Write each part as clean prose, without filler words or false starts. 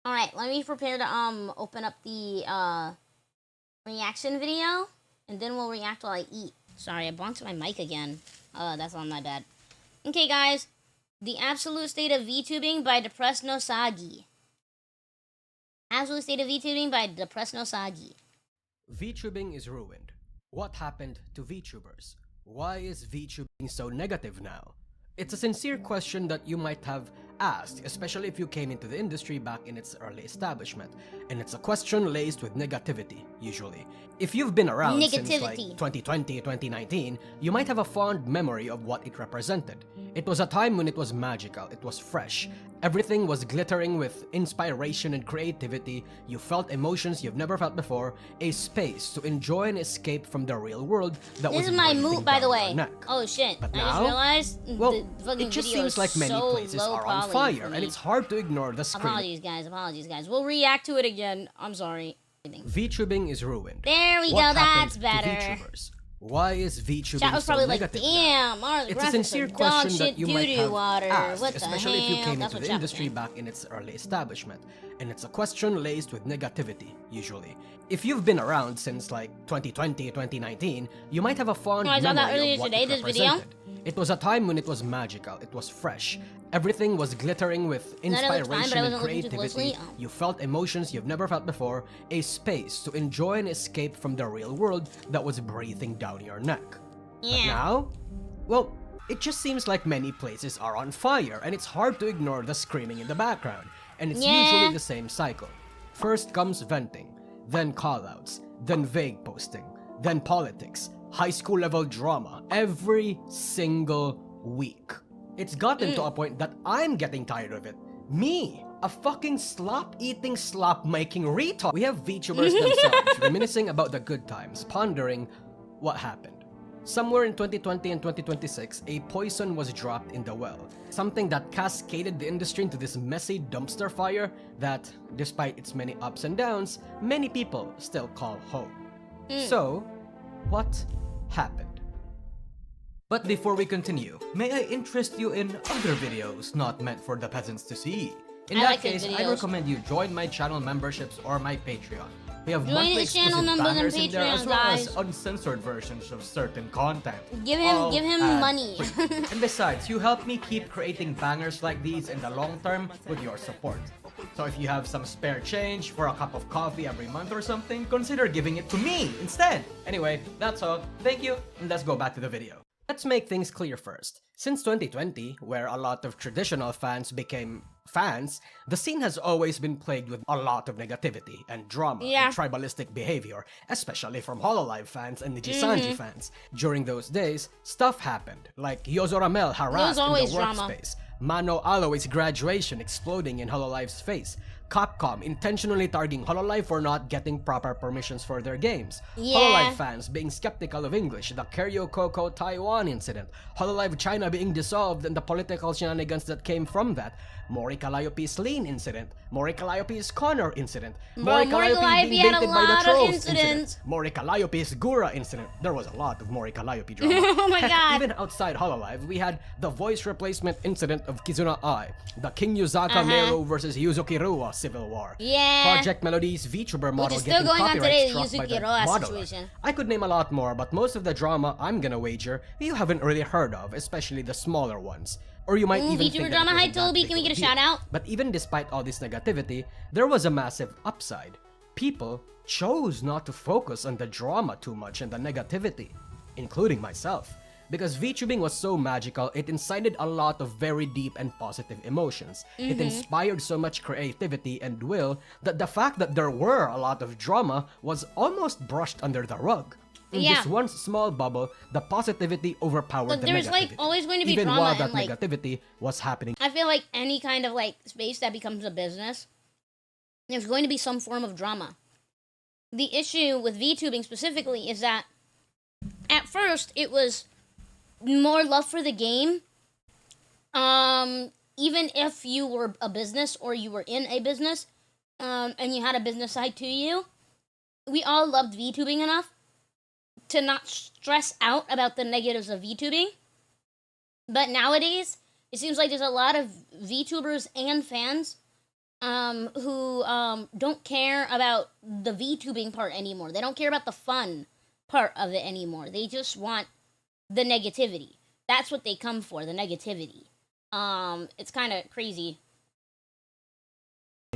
Alright, let me prepare to open up the reaction video, and then we'll react while I eat. Sorry, I bonked my mic again. That's on my bad. Okay, guys. The Absolute State of VTubing by Depressed Nousagi. Absolute State of VTubing by Depressed Nousagi. VTubing is ruined. What happened to VTubers? Why is VTubing so negative now? It's a sincere question that you might have asked, especially if you came into the industry back in its early establishment. And it's a question laced with negativity, usually. If you've been around since like 2020, 2019, you might have a fond memory of what it represented. It was a time when it was magical, it was fresh. Everything was glittering with inspiration and creativity. You felt emotions you've never felt before, a space to enjoy and escape from the real world that was This is my mood, by the way. Neck. Oh shit, but I now, just realized well, the it just seems like many places are on fire, and it's hard to ignore the screen. Apologies guys. We'll react to it again. I'm sorry. VTubing is ruined. There we go, that's better. VTubers? Why is VTubing Chat was so probably negative? Like, damn, Mars, it's a sincere question that you might have asked, what especially if you came into the industry back in its early establishment. And it's a question laced with negativity, usually. If you've been around since like 2020, 2019, you might have a fond memory of what it represented. It was a time when it was magical, it was fresh. Everything was glittering with inspiration and creativity. You felt emotions you've never felt before, a space to enjoy and escape from the real world that was breathing down your neck. Yeah. But now, well, it just seems like many places are on fire, and it's hard to ignore the screaming in the background. And it's usually the same cycle. First comes venting, then callouts, then vague posting, then politics, high school level drama, every single week. It's gotten to a point that I'm getting tired of it. Me, a fucking slop-eating, slop-making retard. We have VTubers themselves reminiscing about the good times, pondering what happened. Somewhere in 2020 and 2026, a poison was dropped in the well. Something that cascaded the industry into this messy dumpster fire that, despite its many ups and downs, many people still call home. So, what happened? But before we continue, may I interest you in other videos not meant for the peasants to see? In that case, I recommend you join my channel memberships or my Patreon. We have monthly exclusive banners in there as well as uncensored versions of certain content. Give him money. And besides, you help me keep creating bangers like these in the long term with your support. So if you have some spare change for a cup of coffee every month or something, consider giving it to me instead. Anyway, that's all. Thank you, and let's go back to the video. Let's make things clear first. Since 2020, where a lot of traditional fans became fans, the scene has always been plagued with a lot of negativity and drama and tribalistic behavior, especially from Hololive fans and Nijisanji fans. During those days, stuff happened, like Yozoramel harassed in the workspace, Mano Aloe's graduation exploding in Hololive's face, Capcom intentionally targeting Hololive for not getting proper permissions for their games, Hololive fans being skeptical of English, the Keryo Coco Taiwan incident, Hololive China being dissolved and the political shenanigans that came from that, Mori Calliope's Lean incident, Mori Calliope's Connor incident, Mori Calliope being baited by the trolls incident, Mori Calliope's Gura incident. There was a lot of Mori Calliope drama. Oh my god! Even outside Hololive, we had the voice replacement incident of Kizuna Ai, the King Yuzaka Meru versus Yuzuki Rua civil war, Project Melody's VTuber model getting copyright struck by the modeler. I could name a lot more, but most of the drama I'm gonna wager you haven't really heard of, especially the smaller ones. Or you might even think drama. Hi Toby, can we get a shout out? But even despite all this negativity, there was a massive upside. People chose not to focus on the drama too much and the negativity, including myself. Because VTubing was so magical, it incited a lot of very deep and positive emotions. It inspired so much creativity and will that the fact that there were a lot of drama was almost brushed under the rug. In this one small bubble, the positivity overpowered the negativity. There's always going to be even drama while that and negativity was happening. I feel like any kind of space that becomes a business, there's going to be some form of drama. The issue with VTubing specifically is that at first it was more love for the game. Even if you were a business or you were in a business, and you had a business side to you, we all loved VTubing enough to not stress out about the negatives of VTubing. But nowadays, it seems like there's a lot of VTubers and fans who don't care about the VTubing part anymore. They don't care about the fun part of it anymore. They just want the negativity. That's what they come for, the negativity. It's kind of crazy.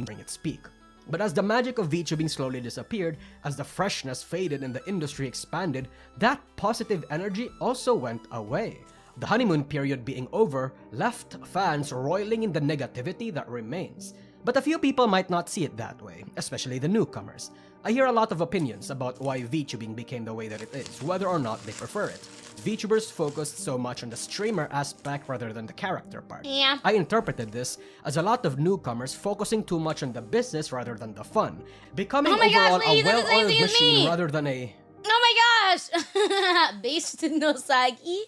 Bring its peak. But as the magic of VTubing slowly disappeared, as the freshness faded and the industry expanded, that positive energy also went away. The honeymoon period being over left fans roiling in the negativity that remains. But a few people might not see it that way, especially the newcomers. I hear a lot of opinions about why VTubing became the way that it is, whether or not they prefer it. VTubers focused so much on the streamer aspect rather than the character part. Yeah. I interpreted this as a lot of newcomers focusing too much on the business rather than the fun, becoming overall a well-oiled machine rather than a... Oh my gosh! Based Nousagi?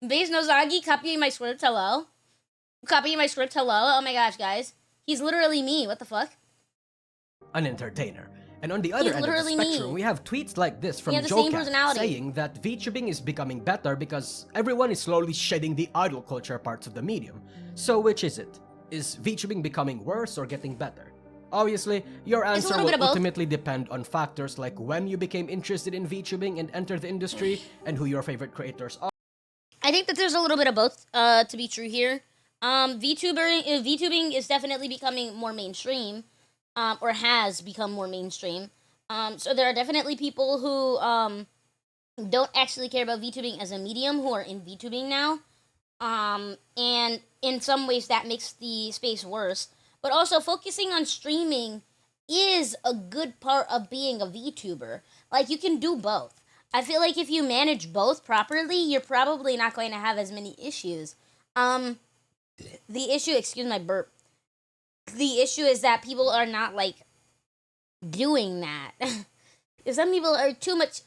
Based Nousagi copying my script, hello? Copying my script, hello? Oh my gosh, guys. He's literally me, what the fuck? An entertainer. And on the other end of the spectrum, we have tweets like this from Jokat saying that VTubing is becoming better because everyone is slowly shedding the idol culture parts of the medium. So which is it? Is VTubing becoming worse or getting better? Obviously, your answer will ultimately depend on factors like when you became interested in VTubing and entered the industry and who your favorite creators are. I think that there's a little bit of both to be true here. VTubing is definitely becoming more mainstream. Or has become more mainstream. So there are definitely people who don't actually care about VTubing as a medium who are in VTubing now. And in some ways that makes the space worse. But also focusing on streaming is a good part of being a VTuber. Like, you can do both. I feel like if you manage both properly, you're probably not going to have as many issues. The issue, excuse my burp. The issue is that people are not, like, doing that. If some people are too much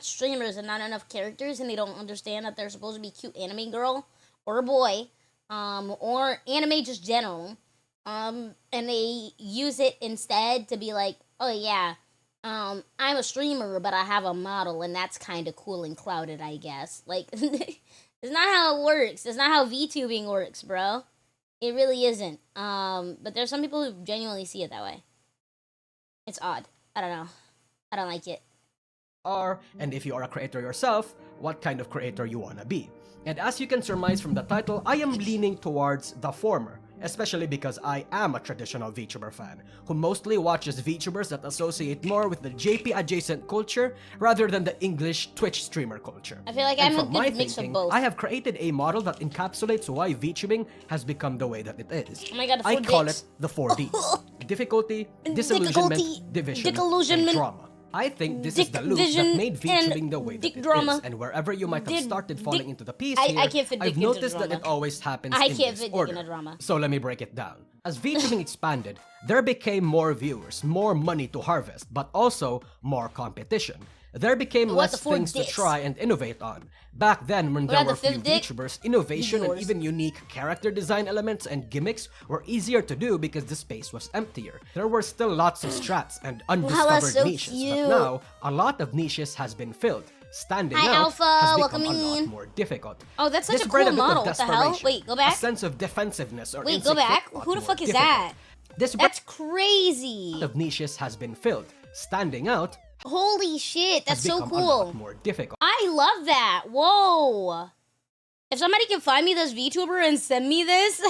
streamers and not enough characters, and they don't understand that they're supposed to be cute anime girl or boy, or anime just general, and they use it instead to be like, oh yeah, I'm a streamer, but I have a model, and that's kind of cool and clouded, I guess. Like, it's not how it works. It's not how VTubing works, bro. It really isn't. But there's some people who genuinely see it that way. It's odd. I don't know. I don't like it. And if you are a creator yourself, what kind of creator you wanna be. And as you can surmise from the title, I am leaning towards the former, especially because I am a traditional VTuber fan, who mostly watches VTubers that associate more with the JP adjacent culture rather than the English Twitch streamer culture. I feel like I'm a good mix of both. I have created a model that encapsulates why VTubing has become the way that it is. Oh my god, I call it the 4Ds. Difficulty, disillusionment, division, and drama. I think this is the loop that made VTubing the way that it is, and wherever you might have started falling into the piece here, I've noticed that it always happens in this order. So let me break it down. As VTubing expanded, there became more viewers, more money to harvest, but also more competition. There became less things to try and innovate on. Back then, when there were few VTubers, innovation and even unique character design elements and gimmicks were easier to do because the space was emptier. There were still lots of strats and undiscovered niches, but now, a lot of niches has been filled. Standing out has become a lot more difficult. Oh, that's such a cool model. What the hell? Wait, go back. A sense of defensive-ness or wait, go back. Who the fuck is that? That's crazy. Of niches has been filled. Standing out. Holy shit, that's so cool. A lot more difficult. I love that. Whoa. If somebody can find me this VTuber and send me this,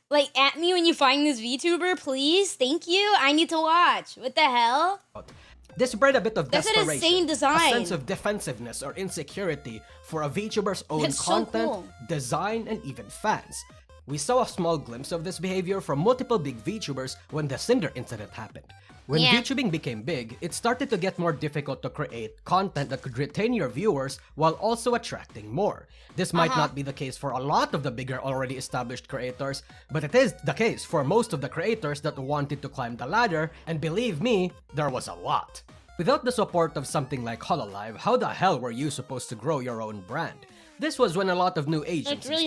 like, at me when you find this VTuber, please. Thank you. I need to watch. What the hell? This bred a bit of desperation, an insane design. A sense of defensiveness or insecurity for a VTuber's own content, design, and even fans. We saw a small glimpse of this behavior from multiple big VTubers when the Cinder incident happened. When VTubing became big, it started to get more difficult to create content that could retain your viewers while also attracting more. This might not be the case for a lot of the bigger already established creators, but it is the case for most of the creators that wanted to climb the ladder, and believe me, there was a lot. Without the support of something like HoloLive, how the hell were you supposed to grow your own brand? This was when a lot of new agencies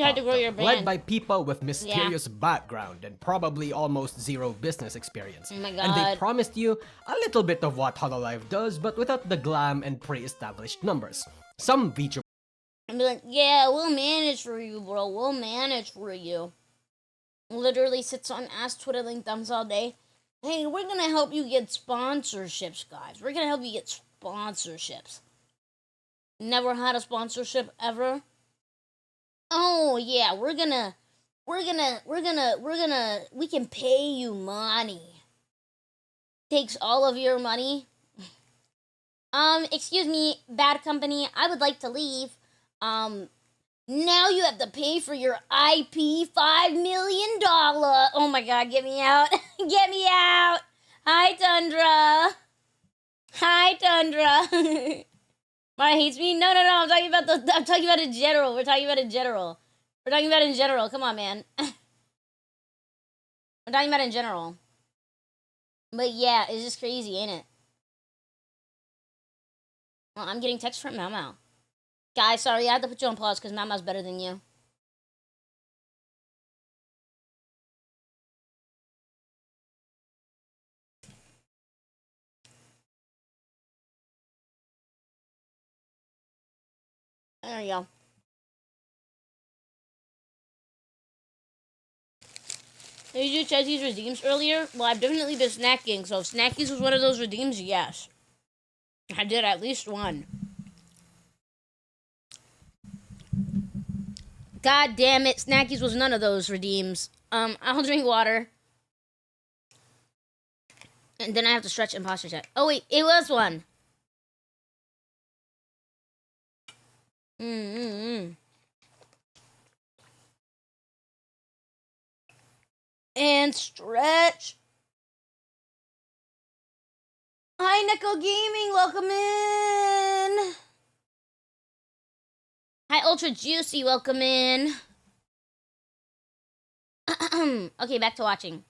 led by people with mysterious background and probably almost zero business experience. Oh my god. And they promised you a little bit of what HoloLive does, but without the glam and pre-established numbers. Some VTubers and be like, yeah, we'll manage for you, bro. We'll manage for you. literally sits on ass twiddling thumbs all day. Hey, we're gonna help you get sponsorships, guys. We're gonna help you get sponsorships. Never had a sponsorship ever? Oh yeah, we can pay you money. Takes all of your money. Excuse me, bad company, I would like to leave. Now you have to pay for your IP $5 million. Oh my god, get me out. Get me out. Hi, Tundra. Hi, Tundra. Mara hates me? No. I'm talking about in general. We're talking about in general. Come on, man. We're talking about in general. But yeah, it's just crazy, ain't it? Well, I'm getting text from Mau. Guys, sorry, I had to put you on pause because Mama's better than you. There you go. Did you check these redeems earlier? Well, I've definitely been snacking, so if Snackies was one of those redeems, yes. I did at least one. God damn it, Snackies was none of those redeems. I'll drink water. And then I have to stretch imposter check. Oh wait, it was one. And stretch. Hi, Neko Gaming, welcome in. Hi, Ultra Juicy, welcome in. Okay, back to watching.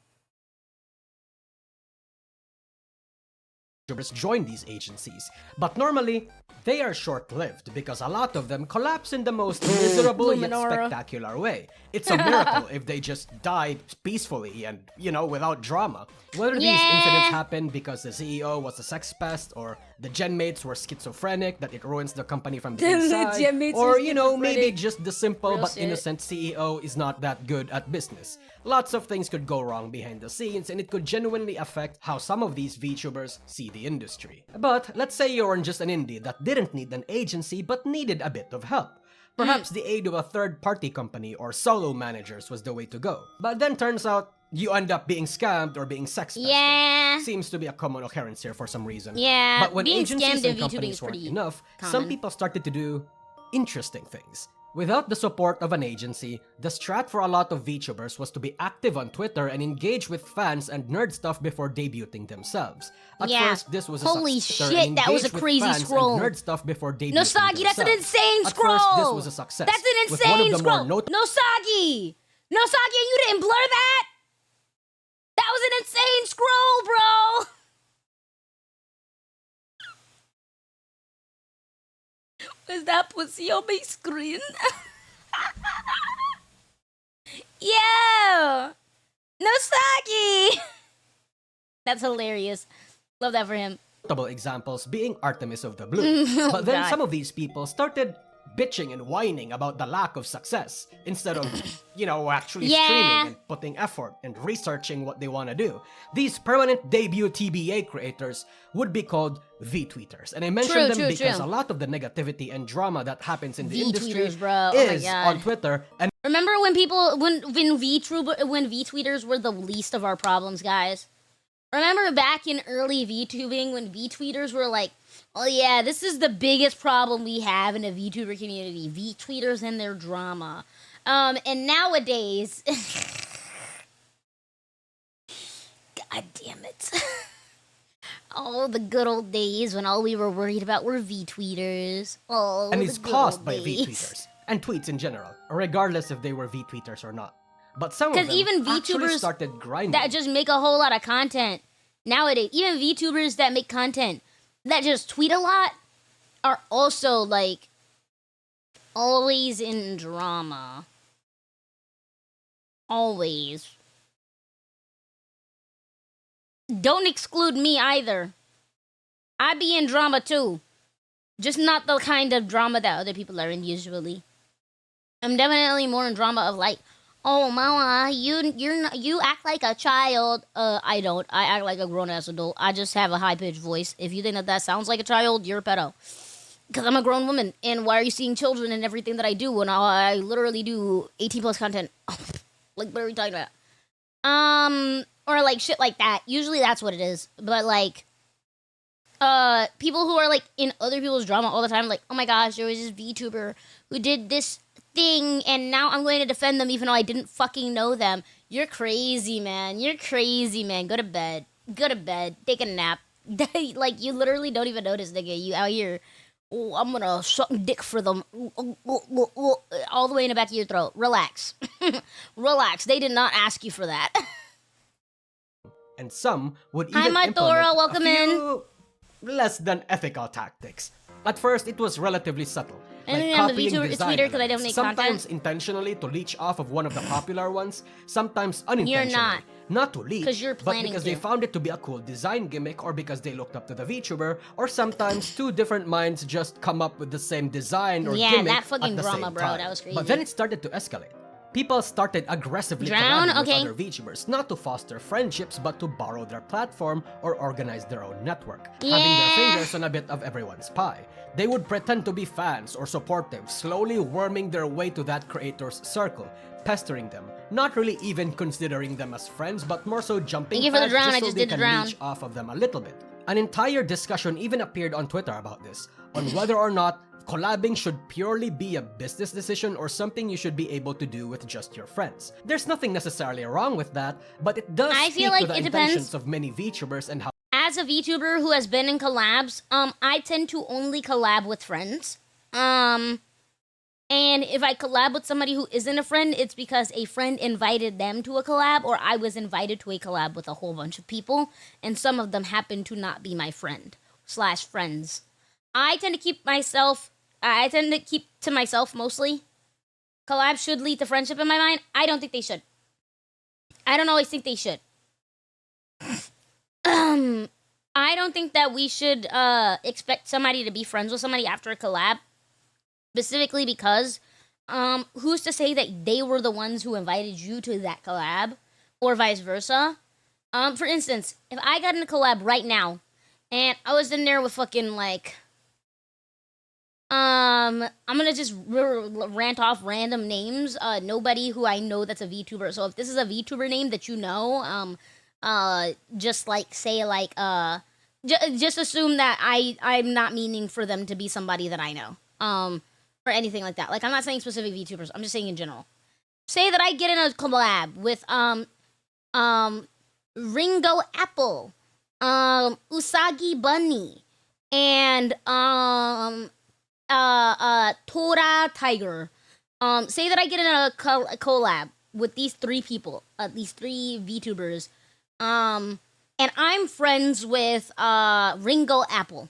Join these agencies, but normally they are short-lived because a lot of them collapse in the most miserable yet spectacular way. It's a miracle if they just died peacefully and, you know, without drama. Whether these incidents happen because the CEO was a sex pest or the genmates were schizophrenic that it ruins the company from the inside, or, you know, maybe just the simple but innocent CEO is not that good at business. Lots of things could go wrong behind the scenes and it could genuinely affect how some of these VTubers see the industry. But let's say you're just an indie that didn't need an agency but needed a bit of help. Perhaps the aid of a third-party company or solo managers was the way to go. But then turns out you end up being scammed or being sex-pested. Seems to be a common occurrence here for some reason. But when agencies and companies weren't enough, some people started to do interesting things. Without the support of an agency, the strat for a lot of VTubers was to be active on Twitter and engage with fans and nerd stuff before debuting themselves. At first, this was a holy shit, that was a crazy scroll. Nerd stuff before debuting Nousagi, that's an insane scroll. At first, this was a success. That's an insane scroll. Nousagi, you didn't blur that? That was an insane scroll, bro. Was that pussy on my screen? Yo! Nousagi! That's hilarious. Love that for him. Notable examples being Artemis of the Blue. But then some of these people started bitching and whining about the lack of success instead of, you know, actually streaming and putting effort and researching what they want to do. These permanent debut TBA creators would be called V-tweeters. And I mention them because a lot of the negativity and drama that happens in the industry is on Twitter. And remember when V-tweeters were the least of our problems, guys? Remember back in early VTubing when V-tweeters were like, oh yeah, this is the biggest problem we have in the VTuber community. V-tweeters and their drama. And nowadays... God damn it. Oh, the good old days when all we were worried about were V-tweeters. Oh, and it's caused by V-tweeters. And tweets in general, regardless if they were V-tweeters or not. But some of them even VTubers started grinding. That just make a whole lot of content nowadays. Even VTubers that make content that just tweet a lot are also, like, always in drama. Always. Don't exclude me either. I be in drama too. Just not the kind of drama that other people are in usually. I'm definitely more in drama of like, Oh, mama, you act like a child. I don't. I act like a grown ass adult. I just have a high pitched voice. If you think that that sounds like a child, you're a pedo. Because I'm a grown woman, and why are you seeing children in everything that I do when I literally do 18 plus content? Like, what are we talking about? Or like shit like that. Usually that's what it is. But like, people who are like in other people's drama all the time, like, oh my gosh, there was this VTuber who did this thing, and now I'm going to defend them even though I didn't fucking know them. You're crazy, man. You're crazy, man. Go to bed. Go to bed. Take a nap. Like, you literally don't even notice, nigga. You out here. Oh, I'm gonna suck dick for them. All the way in the back of your throat. Relax. Relax. They did not ask you for that. And some would even Hi, Madora. Welcome in. Less than ethical tactics. At first, it was relatively subtle, like I'm a copying VTuber. It's design weirder 'cause I don't elements, make sometimes content. intentionally to leech off of one of the popular ones, sometimes unintentionally. not. Not to leech, 'Cause you're but planning because to. they found it to be a cool design gimmick or because they looked up to the VTuber, or sometimes two different minds just come up with the same design or Yeah, gimmick that fucking at the drama, same bro. time. That was crazy. But then it started to escalate. People started aggressively Drown? collabing Okay. with other VTubers, not to foster friendships, but to borrow their platform or organize their own network, having their Yeah. fingers on a bit of everyone's pie. They would pretend to be fans or supportive, slowly worming their way to that creator's circle, pestering them, not really even considering them as friends, but more so jumping Thank you for the past drown, I just so just they did the can drown. leech off of them a little bit. An entire discussion even appeared on Twitter about this, on whether or not collabing should purely be a business decision or something you should be able to do with just your friends. There's nothing necessarily wrong with that, but it does I speak feel like to the it intentions depends. of many VTubers and how As a VTuber who has been in collabs, I tend to only collab with friends. And if I collab with somebody who isn't a friend, it's because a friend invited them to a collab, or I was invited to a collab with a whole bunch of people, and some of them happen to not be my friend slash friends. I tend to keep to myself mostly. Collabs should lead to friendship in my mind. I don't think they should. I don't always think they should. I don't think that we should expect somebody to be friends with somebody after a collab, specifically because who's to say that they were the ones who invited you to that collab, or vice versa? For instance, if I got in a collab right now and I was in there with fucking like I'm gonna just rant off random names. Nobody who I know that's a VTuber. So if this is a VTuber name that you know, just like say like just assume that I'm not meaning for them to be somebody that I know. Or anything like that. Like, I'm not saying specific VTubers. I'm just saying in general. Say that I get in a collab with Ringo Apple, Usagi Bunny, and Tora Tiger. Say that I get in a collab with these three people, these three VTubers, and I'm friends with Ringo Apple.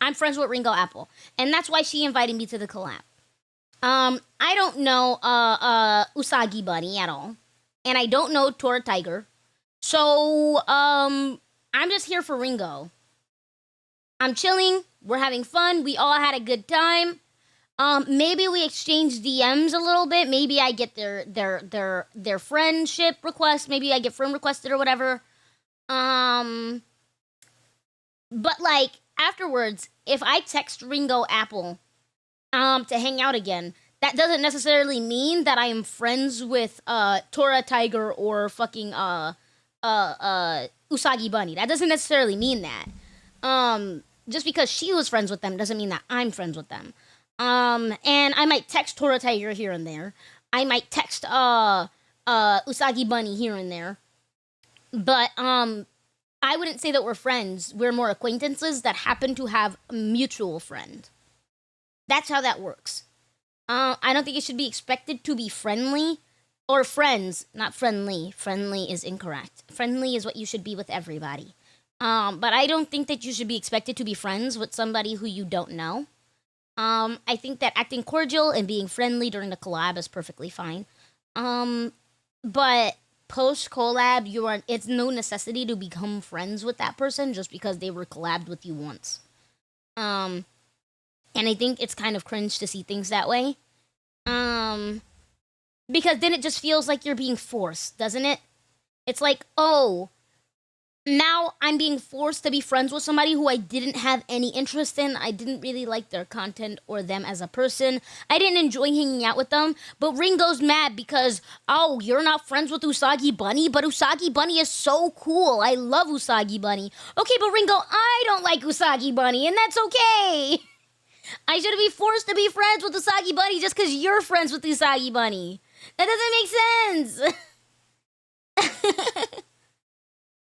I'm friends with Ringo Apple, and that's why she invited me to the collab. I don't know Usagi Bunny at all, and I don't know Tora Tiger, so I'm just here for Ringo. I'm chilling. We're having fun. We all had a good time. Maybe we exchange DMs a little bit. Maybe I get their friendship request. Maybe I get friend requested or whatever. But like afterwards, if I text Ringo Apple to hang out again, that doesn't necessarily mean that I am friends with Tora Tiger or fucking Usagi Bunny. That doesn't necessarily mean that. Just because she was friends with them doesn't mean that I'm friends with them. And I might text Tora Tiger here and there. I might text Usagi Bunny here and there. But I wouldn't say that we're friends. We're more acquaintances that happen to have a mutual friend. That's how that works. I don't think it should be expected to be friendly or friends, not friendly. Friendly is incorrect. Friendly is what you should be with everybody. But I don't think that you should be expected to be friends with somebody who you don't know. I think that acting cordial and being friendly during the collab is perfectly fine. But post collab, it's no necessity to become friends with that person just because they were collabed with you once. And I think it's kind of cringe to see things that way. Because then it just feels like you're being forced, doesn't it? It's like, oh, now I'm being forced to be friends with somebody who I didn't have any interest in. I didn't really like their content or them as a person. I didn't enjoy hanging out with them. But Ringo's mad because, oh, you're not friends with Usagi Bunny? But Usagi Bunny is so cool. I love Usagi Bunny. Okay, but Ringo, I don't like Usagi Bunny, and that's okay. I shouldn't be forced to be friends with Usagi Bunny just because you're friends with Usagi Bunny. That doesn't make sense.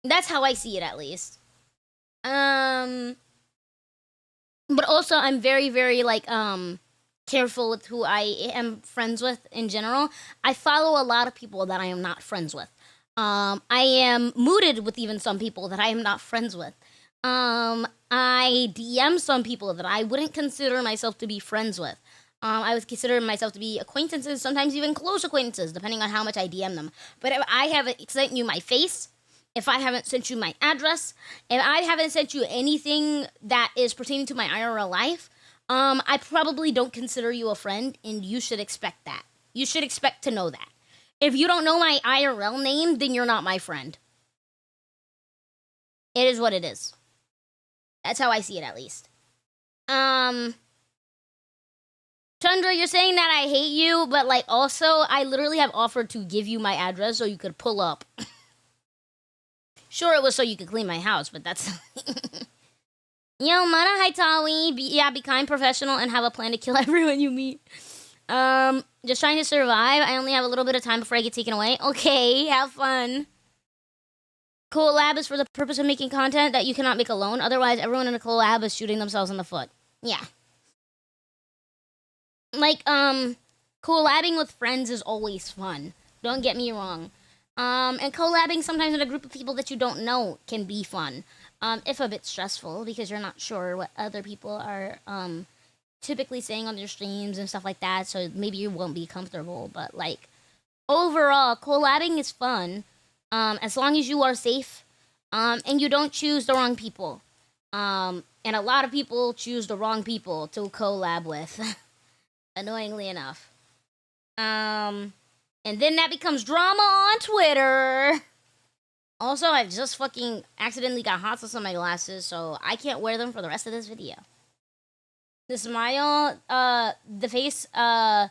That's how I see it, at least. But also, I'm very, very, like, careful with who I am friends with in general. I follow a lot of people that I am not friends with. I am mooted with even some people that I am not friends with. I DM some people that I wouldn't consider myself to be friends with. I would consider myself to be acquaintances, sometimes even close acquaintances, depending on how much I DM them. But if I haven't sent you my face, if I haven't sent you my address, if I haven't sent you anything that is pertaining to my IRL life, I probably don't consider you a friend, and you should expect that. You should expect to know that. If you don't know my IRL name, then you're not my friend. It is what it is. That's how I see it, at least. Chandra, you're saying that I hate you, but, like, also, I literally have offered to give you my address so you could pull up. Sure, it was so you could clean my house, but that's... Yo, Mana Haitawi. Be kind, professional, and have a plan to kill everyone you meet. Just trying to survive. I only have a little bit of time before I get taken away. Okay, have fun. Collab is for the purpose of making content that you cannot make alone. Otherwise, everyone in a collab is shooting themselves in the foot. Yeah. Like, collabing with friends is always fun. Don't get me wrong. And collabing sometimes with a group of people that you don't know can be fun. If a bit stressful, because you're not sure what other people are, typically saying on their streams and stuff like that, so maybe you won't be comfortable. But, like, overall, collabing is fun, as long as you are safe, and you don't choose the wrong people. And a lot of people choose the wrong people to collab with, annoyingly enough. And then that becomes drama on Twitter. Also, I've just fucking accidentally got hot sauce on my glasses, so I can't wear them for the rest of this video. The smile, the face on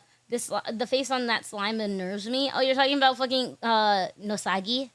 that slime unnerves me. Oh, you're talking about fucking, Nousagi?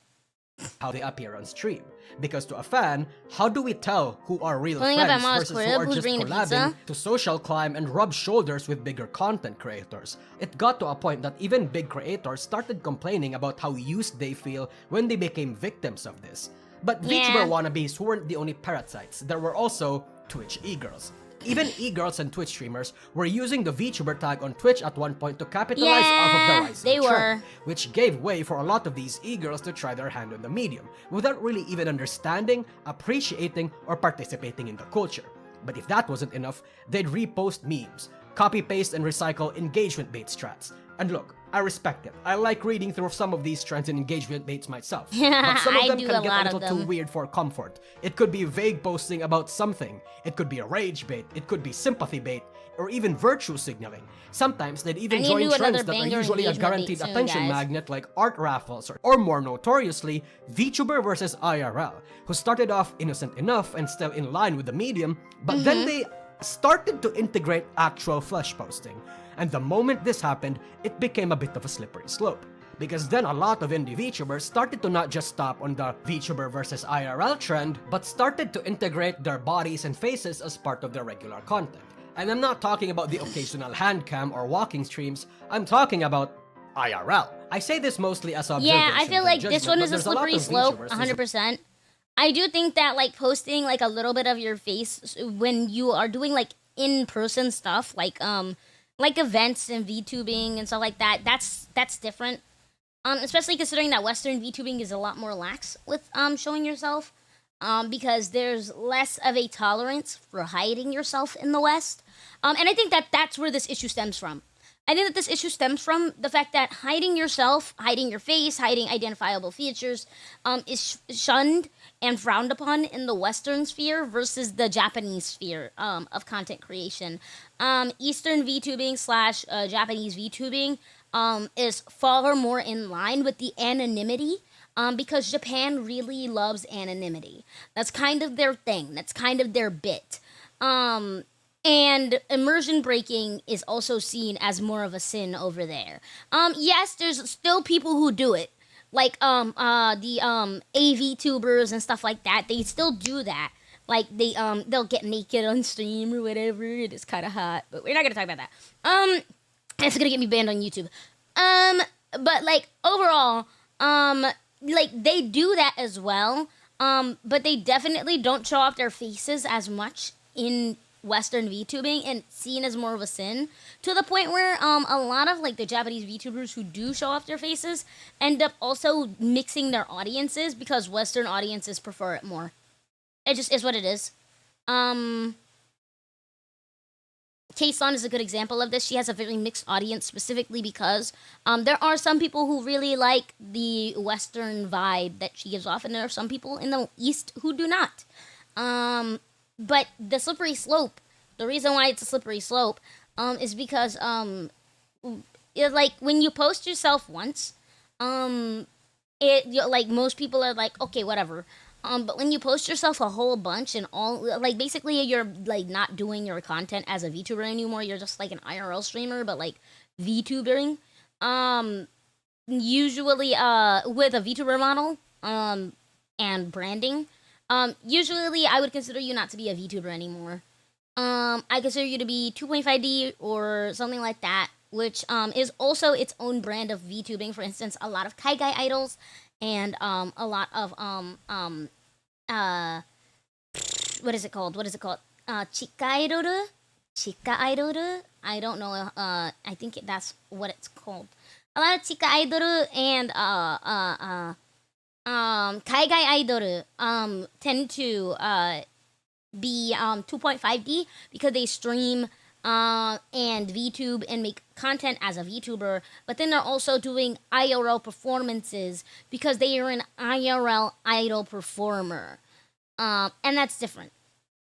How they appear on stream. Because to a fan, how do we tell who are real Pulling friends up at Mama's versus crib, who are who's just bringing the collabing pizza? to social climb and rub shoulders with bigger content creators? It got to a point that even big creators started complaining about how used they feel when they became victims of this. But VTuber wannabes weren't the only parasites. There were also Twitch e-girls. Even e-girls and Twitch streamers were using the VTuber tag on Twitch at one point to capitalize off of the rising trend, which gave way for a lot of these e-girls to try their hand on the medium, without really even understanding, appreciating, or participating in the culture. But if that wasn't enough, they'd repost memes, copy-paste and recycle engagement bait strats. And look, I respect it. I like reading through some of these trends and engagement baits myself. But some of them can get a little too weird for comfort. It could be vague posting about something. It could be a rage bait. It could be sympathy bait. Or even virtue signaling. Sometimes they'd even join trends that are usually a guaranteed attention magnet like art raffles or more notoriously, VTuber versus IRL, who started off innocent enough and still in line with the medium, but then they started to integrate actual flesh posting. And the moment this happened, it became a bit of a slippery slope. Because then a lot of indie VTubers started to not just stop on the VTuber versus IRL trend, but started to integrate their bodies and faces as part of their regular content. And I'm not talking about the occasional hand cam or walking streams, I'm talking about IRL. I say this mostly as observation. Yeah, I feel like this one is a slippery slope, 100%. I do think that, like, posting, like, a little bit of your face when you are doing, like, in-person stuff, like events and VTubing and stuff like that, that's different. Especially considering that Western VTubing is a lot more lax with showing yourself, because there's less of a tolerance for hiding yourself in the West. And I think that that's where this issue stems from. I think that this issue stems from the fact that hiding yourself, hiding your face, hiding identifiable features, is shunned and frowned upon in the Western sphere versus the Japanese sphere of content creation. Eastern VTubing / Japanese VTubing is far more in line with the anonymity. Because Japan really loves anonymity. That's kind of their thing. That's kind of their bit. And immersion breaking is also seen as more of a sin over there. Yes, there's still people who do it. Like the AV tubers and stuff like that. They still do that. Like they'll get naked on stream or whatever. It's kind of hot, but we're not gonna talk about that. It's gonna get me banned on YouTube. But like overall, like they do that as well. But they definitely don't show off their faces as much in Western VTubing, and it's seen as more of a sin, to the point where a lot of like the Japanese VTubers who do show off their faces end up also mixing their audiences because Western audiences prefer it more. It just is what it is. Kayson is a good example of this. She has a very mixed audience specifically because there are some people who really like the Western vibe that she gives off, and there are some people in the East who do not. But the slippery slope, the reason why it's a slippery slope, is because like when you post yourself once, like most people are like, okay, whatever. But when you post yourself a whole bunch and all, like basically you're like not doing your content as a VTuber anymore. You're just like an IRL streamer, but like VTubering. Usually, with a VTuber model, and branding. Usually I would consider you not to be a VTuber anymore. I consider you to be 2.5D or something like that, which is also its own brand of VTubing. For instance, a lot of Kaigai idols and a lot of what is it called? Chika idoru? Chika idoru? I don't know. I think that's what it's called. A lot of Chika idoru and Kaigai idol tend to be 2.5D because they stream and VTube and make content as a VTuber, but then they're also doing IRL performances because they are an IRL idol performer. And that's different.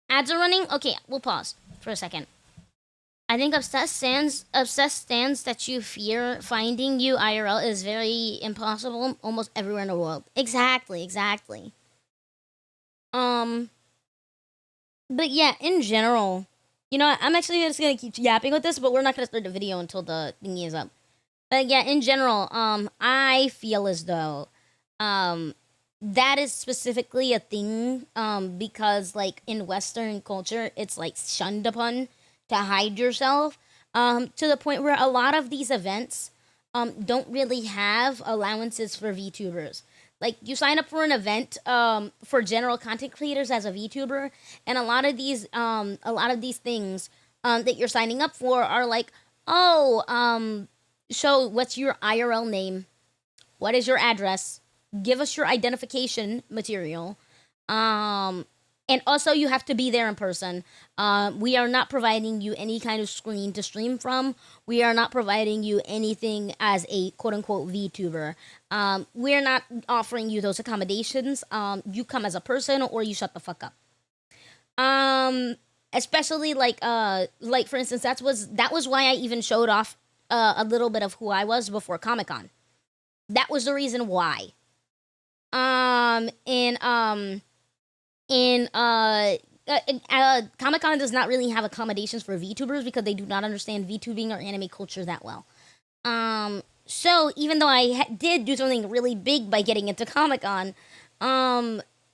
Ads are running? Okay, we'll pause for a second. I think obsessed stands that you fear finding you IRL is very impossible almost everywhere in the world. Exactly. But yeah, in general, you know, I'm actually just gonna keep yapping with this, but we're not gonna start the video until the thingy is up. But yeah, in general, I feel as though, that is specifically a thing, because like in Western culture, it's like shunned upon to hide yourself, to the point where a lot of these events, don't really have allowances for VTubers. Like you sign up for an event for general content creators as a VTuber, and a lot of these things that you're signing up for are like, oh, so what's your IRL name? What is your address? Give us your identification material. And also you have to be there in person. We are not providing you any kind of screen to stream from. We are not providing you anything as a quote-unquote VTuber. We're not offering you those accommodations. You come as a person or you shut the fuck up. Especially like for instance, that was why I even showed off a little bit of who I was before Comic-Con. That was the reason why. Comic-Con does not really have accommodations for VTubers because they do not understand VTubing or anime culture that well. So even though I did do something really big by getting into Comic-Con,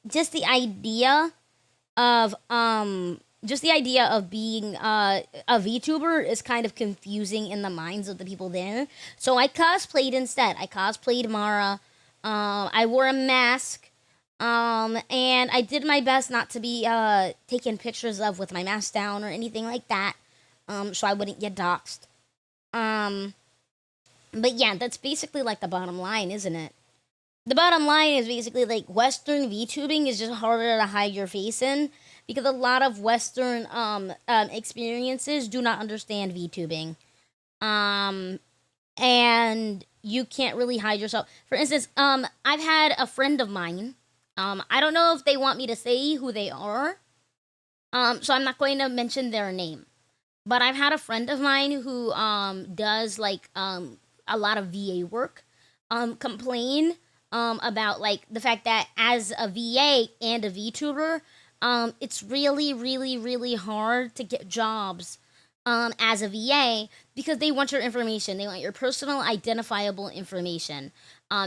just the idea of being a VTuber is kind of confusing in the minds of the people there. So I cosplayed instead. I cosplayed Mara. I wore a mask. And I did my best not to be taken pictures of with my mask down or anything like that, so I wouldn't get doxxed. But yeah, that's basically like the bottom line, isn't it? The bottom line is basically like Western VTubing is just harder to hide your face in because a lot of Western experiences do not understand VTubing. And you can't really hide yourself. For instance, I've had a friend of mine. I don't know if they want me to say who they are. So I'm not going to mention their name. But I've had a friend of mine who does like a lot of VA work complain about like the fact that as a VA and a VTuber, it's really, really, really hard to get jobs as a VA because they want your information. They want your personal identifiable information.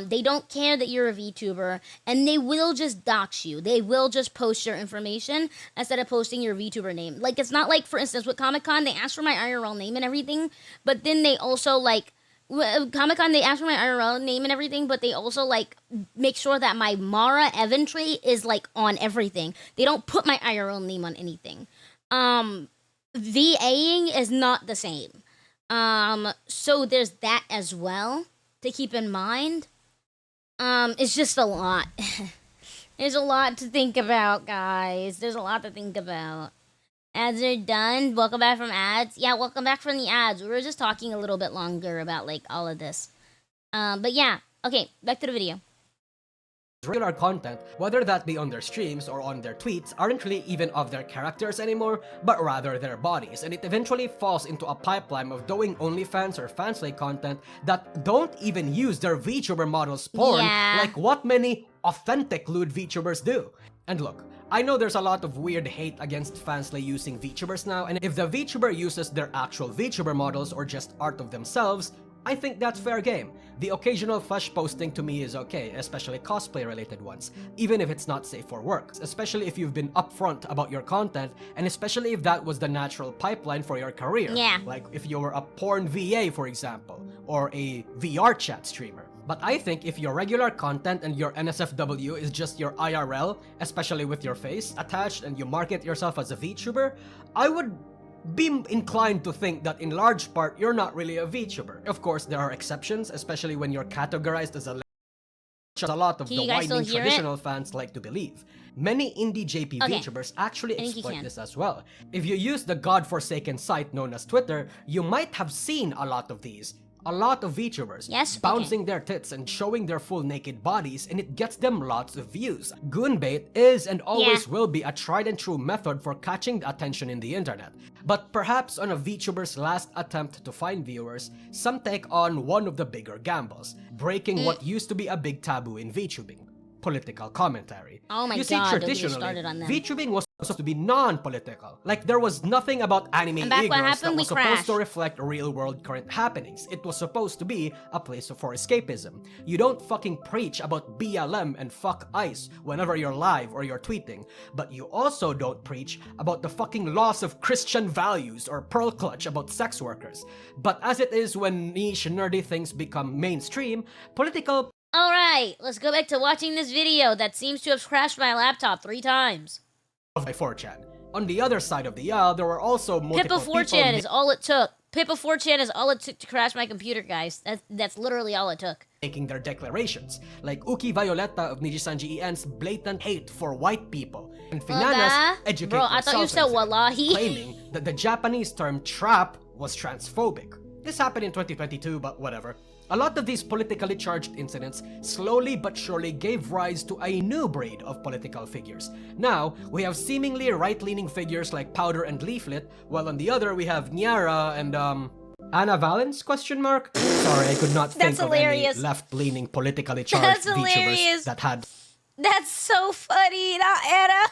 They don't care that you're a VTuber, and they will just dox you. They will just post your information instead of posting your VTuber name. Like, it's not like, for instance, with Comic-Con, they ask for my IRL name and everything, but then they also, like, Comic-Con, they ask for my IRL name and everything, but they also, like, make sure that my MARAEVANTREE is, like, on everything. They don't put my IRL name on anything. VAing is not the same. So there's that as well to keep in mind. It's just a lot. There's a lot to think about, guys. There's a lot to think about. Ads are done. Welcome back from ads. Yeah, welcome back from the ads. We were just talking a little bit longer about, like, all of this. But yeah. Okay, back to the video. Regular content, whether that be on their streams or on their tweets, aren't really even of their characters anymore, but rather their bodies, and it eventually falls into a pipeline of doing OnlyFans or fanslay content that don't even use their VTuber models porn like what many authentic lewd VTubers do. And look, I know there's a lot of weird hate against fanslay using VTubers now, and if the VTuber uses their actual VTuber models or just art of themselves, I think that's fair game. The occasional flesh posting to me is okay, especially cosplay related ones, even if it's not safe for work, especially if you've been upfront about your content, and especially if that was the natural pipeline for your career. Yeah. Like if you were a porn VA, for example, or a VR chat streamer. But I think if your regular content and your NSFW is just your IRL, especially with your face attached and you market yourself as a VTuber, I would be inclined to think that in large part you're not really a VTuber. Of course, there are exceptions, especially when you're categorized as a lot of the widening traditional fans like to believe. Many indie JP VTubers actually exploit this as well. If you use the godforsaken site known as Twitter, you might have seen a lot of these. A lot of VTubers bouncing their tits and showing their full naked bodies, and it gets them lots of views. Goonbait is and always will be a tried and true method for catching attention in the internet. But perhaps on a VTuber's last attempt to find viewers, some take on one of the bigger gambles, breaking what used to be a big taboo in VTubing: political commentary. Oh my you see, god, traditionally, VTubing was supposed to be non-political. Like, there was nothing about anime e-girls that was supposed to reflect real-world current happenings. It was supposed to be a place for escapism. You don't fucking preach about BLM and fuck ICE whenever you're live or you're tweeting, but you also don't preach about the fucking loss of Christian values or pearl clutch about sex workers. But as it is when niche nerdy things become mainstream, political... Alright, let's go back to watching this video that seems to have crashed my laptop 3 times. By 4chan. On the other side of the aisle, there were also multiple Pippa 4chan is all it took. Pippa 4chan is all it took to crash my computer, guys. That's literally all it took. Making their declarations, like Uki Violetta of Nijisanji EN's blatant hate for white people, and Finana's educate Bro, I thought you said wallahi. Claiming that the Japanese term trap was transphobic. This happened in 2022, but whatever. A lot of these politically charged incidents slowly but surely gave rise to a new breed of political figures. Now, we have seemingly right-leaning figures like Powder and Leaflet, while on the other we have Nyara and, Anna Valens? Sorry, I could not think of any left-leaning politically charged VTubers that had... That's so funny, not Anna!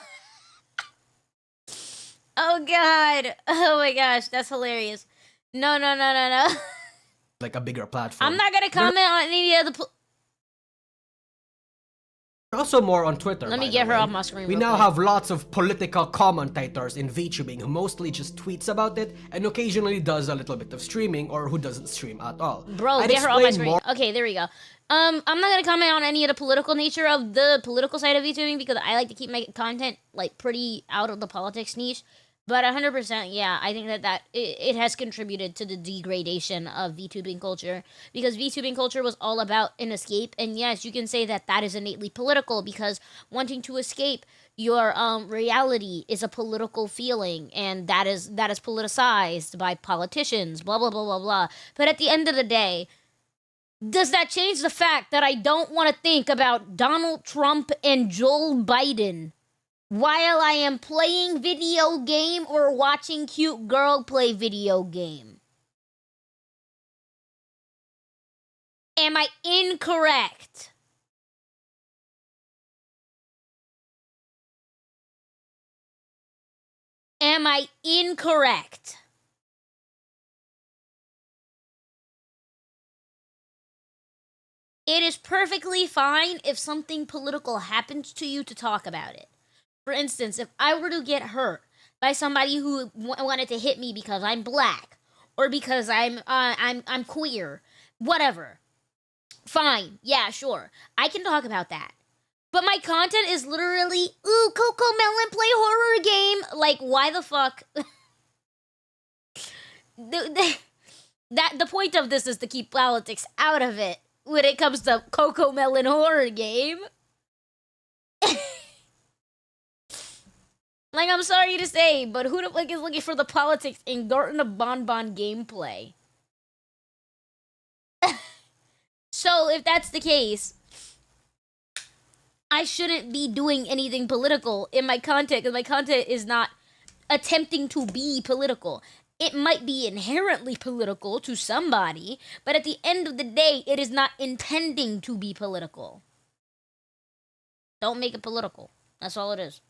Oh god. Oh my gosh, that's hilarious. No. Like a bigger platform. I'm not gonna comment on any of the... Also more on Twitter. Let me get her off my screen. We now have lots of political commentators in VTubing who mostly just tweets about it and occasionally does a little bit of streaming, or who doesn't stream at all. Bro, get her off my screen. Okay, there we go. I'm not gonna comment on any of the political nature of the political side of VTubing because I like to keep my content like pretty out of the politics niche. But 100%, yeah, I think that it has contributed to the degradation of VTubing culture, because VTubing culture was all about an escape, and yes, you can say that is innately political, because wanting to escape your reality is a political feeling, and that is politicized by politicians, blah, blah, blah, blah, blah. But at the end of the day, does that change the fact that I don't want to think about Donald Trump and Joe Biden while I am playing video game or watching cute girl play video game? Am I incorrect? Am I incorrect? It is perfectly fine if something political happens to you to talk about it. For instance, if I were to get hurt by somebody who wanted to hit me because I'm black or because I'm queer, whatever. Fine, yeah, sure. I can talk about that. But my content is literally, ooh, Coco Melon play horror game. Like, why the fuck? The point of this is to keep politics out of it when it comes to Coco Melon horror game. Like, I'm sorry to say, but who the fuck is looking for the politics in Garten of Bonbon gameplay? So, if that's the case, I shouldn't be doing anything political in my content, because my content is not attempting to be political. It might be inherently political to somebody, but at the end of the day, it is not intending to be political. Don't make it political. That's all it is.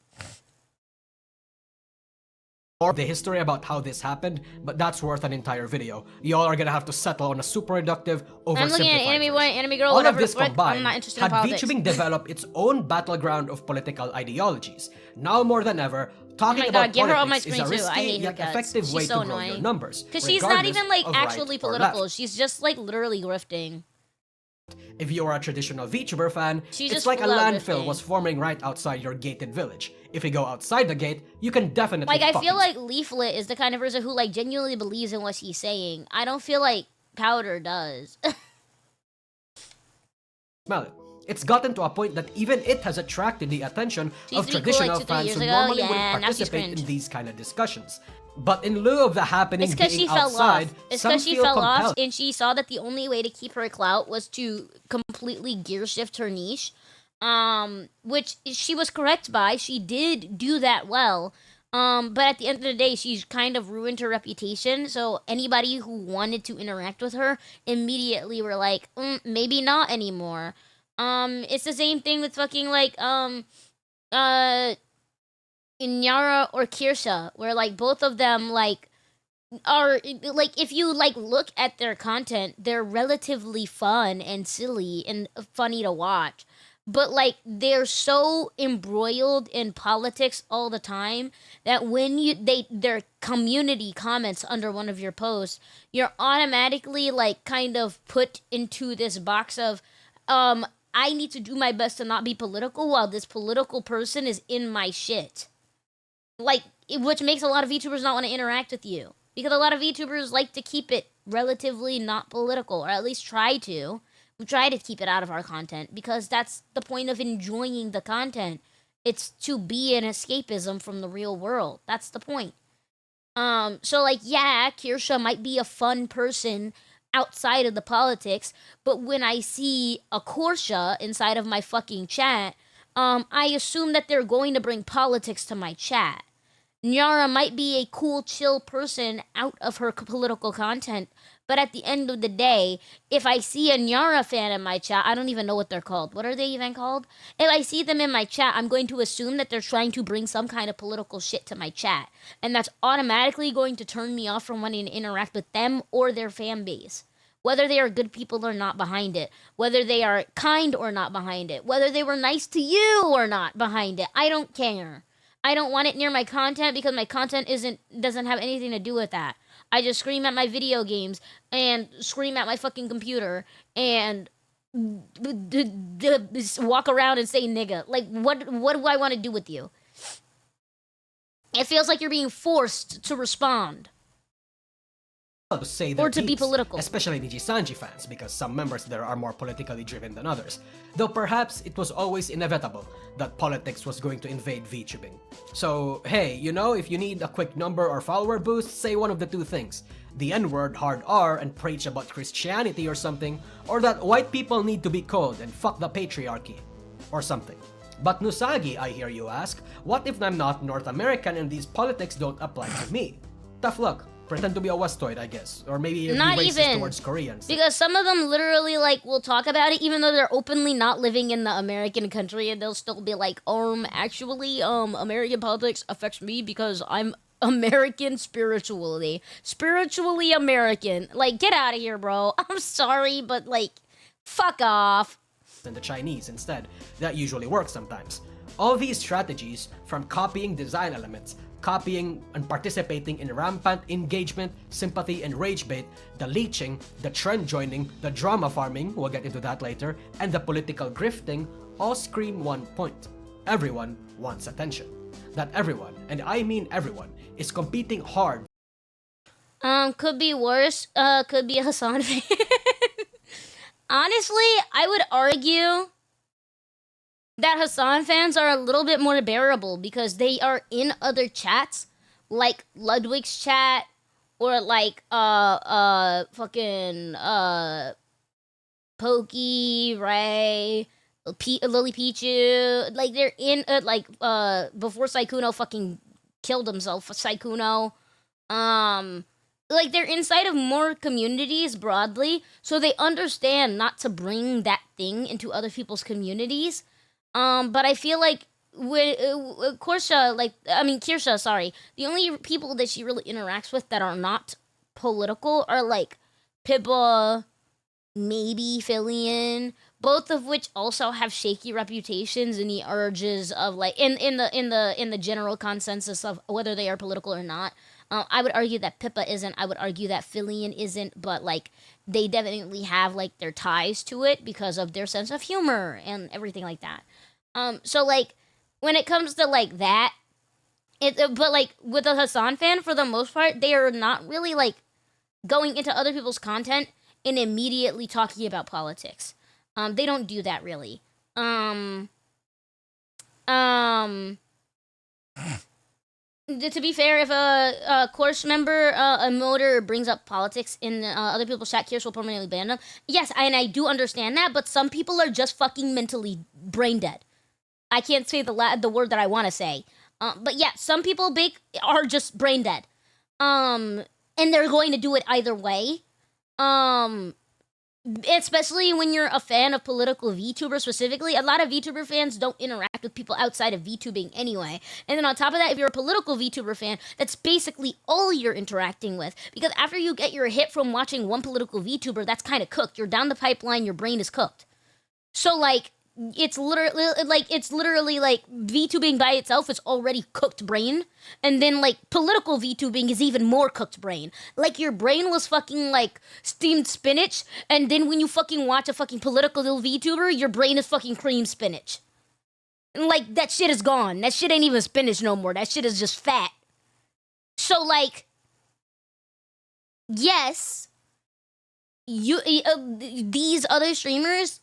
Or the history about how this happened, but that's worth an entire video. Y'all are gonna have to settle on a super reductive, oversimplified I'm looking at anime boy, anime girl, All whatever. of this combined I'm not interested had in politics. VTubing develop its own battleground of political ideologies. Now more than ever, talking Oh my about God, get her on my politics is screen a too. risky I hate her yet guts. effective She's way so to grow annoying. your numbers. Because she's not even like regardless of right actually or political. left. She's just like literally grifting. If you're a traditional VTuber fan, She's it's just like a full out landfill grifting. was forming right outside your gated village. If you go outside the gate, you can definitely Like, I fucking feel like Leaflet is the kind of person who like genuinely believes in what she's saying. I don't feel like Powder does. smell it. It's gotten to a point that even it has attracted the attention She of used to be cool, like, traditional 2-3 fans years who ago. normally Yeah, wouldn't now she's participate in cringe. these kind of discussions. But in lieu of the happening It's because being she fell outside, off. It's some because she feel fell off compelled. and she saw that the only way to keep her clout was to completely gear shift her niche. Which she was correct by. She did do that well. But at the end of the day, she's kind of ruined her reputation. So anybody who wanted to interact with her immediately were like, maybe not anymore. It's the same thing with fucking like, Inyara or Kirsha, where like both of them like are like, if you like look at their content, they're relatively fun and silly and funny to watch. But like they're so embroiled in politics all the time that when their community comments under one of your posts, you're automatically like kind of put into this box of I need to do my best to not be political while this political person is in my shit. Like, which makes a lot of VTubers not want to interact with you. Because a lot of VTubers like to keep it relatively not political, or at least try to. We try to keep it out of our content, because that's the point of enjoying the content. It's to be an escapism from the real world. That's the point. So like, yeah, Kirsha might be a fun person outside of the politics, but when I see a Korsha inside of my fucking chat, I assume that they're going to bring politics to my chat. Nyara might be a cool, chill person out of her political content, but at the end of the day, if I see a Nyara fan in my chat, I don't even know what they're called. What are they even called? If I see them in my chat, I'm going to assume that they're trying to bring some kind of political shit to my chat, and that's automatically going to turn me off from wanting to interact with them or their fan base. Whether they are good people or not behind it, whether they are kind or not behind it, whether they were nice to you or not behind it, I don't care. I don't want it near my content because my content doesn't have anything to do with that. I just scream at my video games and scream at my fucking computer and walk around and say nigga. Like, what do I want to do with you? It feels like you're being forced to respond. To say their Or to be piece, political. especially Nijisanji fans, because some members there are more politically driven than others. Though perhaps it was always inevitable that politics was going to invade VTubing. So hey, you know, if you need a quick number or follower boost, say one of the two things. The N-word, hard R, and preach about Christianity or something, or that white people need to be cold and fuck the patriarchy, or something. But Nousagi, I hear you ask, what if I'm not North American and these politics don't apply to me? Tough luck. Pretend to be a Westoid, I guess. Or maybe be Not racist even. towards Koreans. Because some of them literally, like, will talk about it even though they're openly not living in the American country, and they'll still be like, actually, American politics affects me because I'm American spiritually. Spiritually American. Like, get out of here, bro. I'm sorry, but, like, fuck off. And the Chinese instead. That usually works sometimes. All these strategies, from copying design elements, copying and participating in rampant engagement, sympathy, and rage bait, the leeching, the trend joining, the drama farming, we'll get into that later, and the political grifting, all scream one point. Everyone wants attention. That everyone, and I mean everyone, is competing hard. Could be worse. Could be a Hassan fan. Honestly, I would argue that Hassan fans are a little bit more bearable because they are in other chats, like Ludwig's chat, or like, Pokey, Ray, Lily Pichu. Like, they're in, before Saikuno fucking killed himself, Saikuno. Like, they're inside of more communities broadly, so they understand not to bring that thing into other people's communities. But I feel like with Kirsha, sorry, the only people that she really interacts with that are not political are like Pippa, maybe Fillion, both of which also have shaky reputations in the urges of like in the general consensus of whether they are political or not. I would argue that Pippa isn't. I would argue that Fillion isn't, but like they definitely have like their ties to it because of their sense of humor and everything like that. So like when it comes to like that, but like with a Hassan fan, for the most part, they are not really like going into other people's content and immediately talking about politics. They don't do that really. To be fair, if a course member, a moder brings up politics in other people's chat, Kirsch will permanently ban them. Yes, and I do understand that, but some people are just fucking mentally brain dead. I can't say the word that I want to say. But yeah, some people are just brain dead. And they're going to do it either way. Especially when you're a fan of political VTubers specifically. A lot of VTuber fans don't interact with people outside of VTubing anyway. And then on top of that, if you're a political VTuber fan, that's basically all you're interacting with. Because after you get your hit from watching one political VTuber, that's kind of cooked. You're down the pipeline, your brain is cooked. So like, it's literally like VTubing by itself is already cooked brain, and then like political VTubing is even more cooked brain. Like your brain was fucking like steamed spinach, and then when you fucking watch a fucking political VTuber, your brain is fucking cream spinach. And like that shit is gone. That shit ain't even spinach no more. That shit is just fat. So like, yes, these other streamers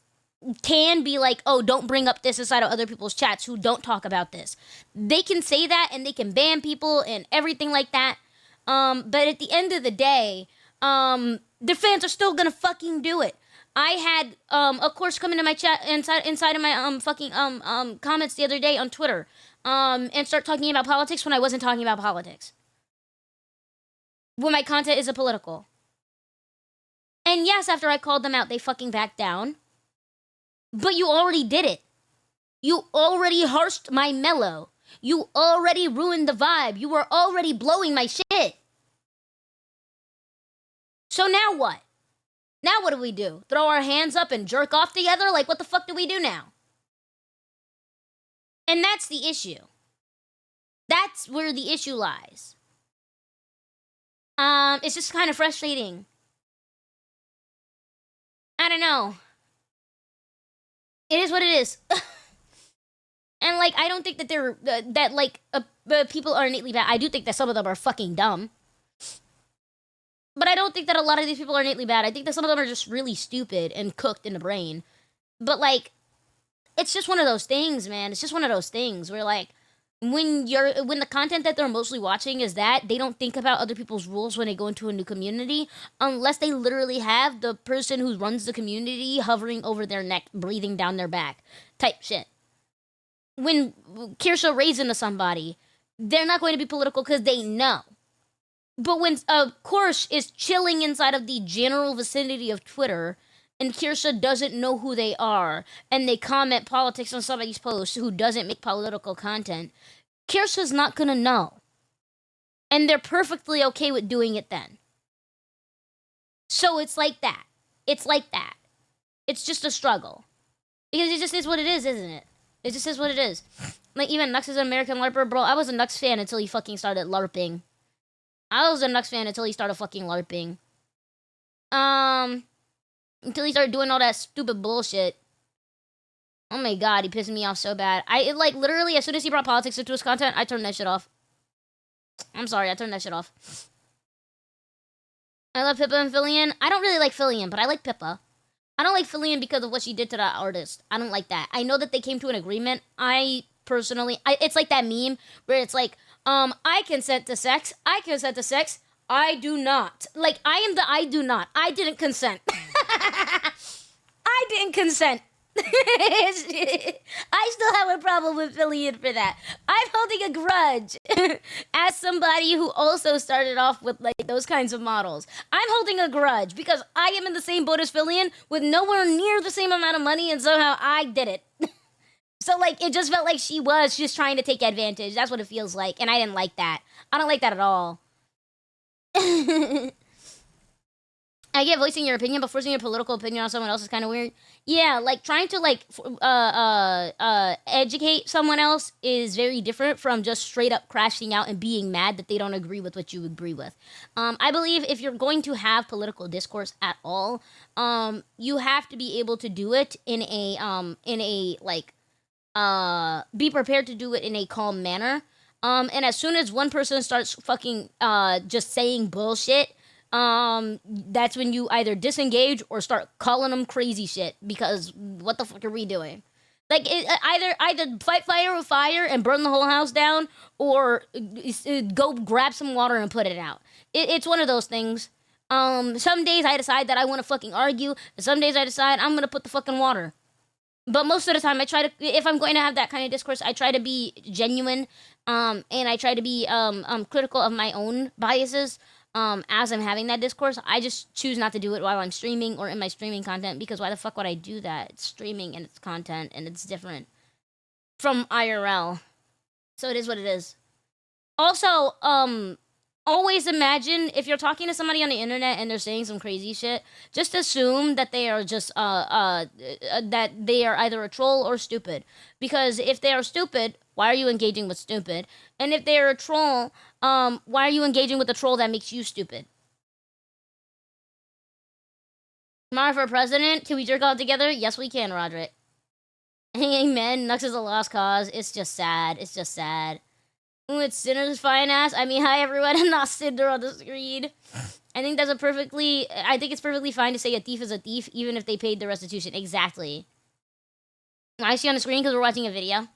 can be like, oh, don't bring up this inside of other people's chats who don't talk about this. They can say that and they can ban people and everything like that. But at the end of the day, the fans are still gonna fucking do it. I had a course come into my chat inside of my comments the other day on Twitter and start talking about politics when I wasn't talking about politics. When my content isn't political. And yes, after I called them out, they fucking backed down. But you already did it. You already harshed my mellow. You already ruined the vibe. You were already blowing my shit. So now what? Now what do we do? Throw our hands up and jerk off together? Like, what the fuck do we do now? And that's the issue. That's where the issue lies. It's just kind of frustrating. I don't know. It is what it is. And, like, I don't think that they're, people are innately bad. I do think that some of them are fucking dumb. But I don't think that a lot of these people are innately bad. I think that some of them are just really stupid and cooked in the brain. But, like, it's just one of those things, man. It's just one of those things where, like, when the content that they're mostly watching is that, they don't think about other people's rules when they go into a new community, unless they literally have the person who runs the community hovering over their neck, breathing down their back, type shit. When Kirsha raised into somebody, they're not going to be political because they know. But when Korsh is chilling inside of the general vicinity of Twitter, and Kirsha doesn't know who they are, and they comment politics on somebody's post who doesn't make political content, Kirsha's not gonna know. And they're perfectly okay with doing it then. So it's like that. It's like that. It's just a struggle. Because it just is what it is, isn't it? It just is what it is. Like, even Nux is an American LARPer. Bro, I was a Nux fan until he fucking started LARPing. I was a Nux fan until he started fucking LARPing. Until he started doing all that stupid bullshit. Oh my god, he pissed me off so bad. Like, literally, as soon as he brought politics into his content, I turned that shit off. I'm sorry, I turned that shit off. I love Pippa and Fillion. I don't really like Fillion, but I like Pippa. I don't like Fillion because of what she did to that artist. I don't like that. I know that they came to an agreement. It's like that meme where it's like, I consent to sex. I consent to sex. I do not. Like, I do not. I didn't consent. I didn't consent. I still have a problem with Fillion for that. I'm holding a grudge as somebody who also started off with like those kinds of models. I'm holding a grudge because I am in the same boat as Fillion with nowhere near the same amount of money, and somehow I did it. So like it just felt like she was just trying to take advantage. That's what it feels like, and I didn't like that. I don't like that at all. I get voicing your opinion, but forcing your political opinion on someone else is kind of weird. Yeah, like trying to like educate someone else is very different from just straight up crashing out and being mad that they don't agree with what you agree with. I believe if you're going to have political discourse at all, you have to be able to do it in a like be prepared to do it in a calm manner. And as soon as one person starts fucking just saying bullshit, that's when you either disengage or start calling them crazy shit, because what the fuck are we doing? Like, either fight fire with fire and burn the whole house down, or go grab some water and put it out. It's one of those things. Some days I decide that I want to fucking argue, and some days I decide I'm gonna put the fucking water. But most of the time, I try to, if I'm going to have that kind of discourse, I try to be genuine, and I try to be critical of my own biases. As I'm having that discourse, I just choose not to do it while I'm streaming or in my streaming content, because why the fuck would I do that? It's streaming and it's content and it's different from IRL. So it is what it is. Also, always imagine if you're talking to somebody on the internet and they're saying some crazy shit, just assume that they are just that they are either a troll or stupid. Because if they are stupid, why are you engaging with stupid? And if they're a troll, why are you engaging with a troll that makes you stupid? Tomorrow for president, can we jerk off together? Yes, we can, Roderick. Amen. Nux is a lost cause. It's just sad. It's just sad. Ooh, it's Cinder's fine ass. I mean, hi everyone. I'm not Cinder on the screen. I think it's perfectly fine to say a thief is a thief, even if they paid the restitution. Exactly. I see on the screen because we're watching a video.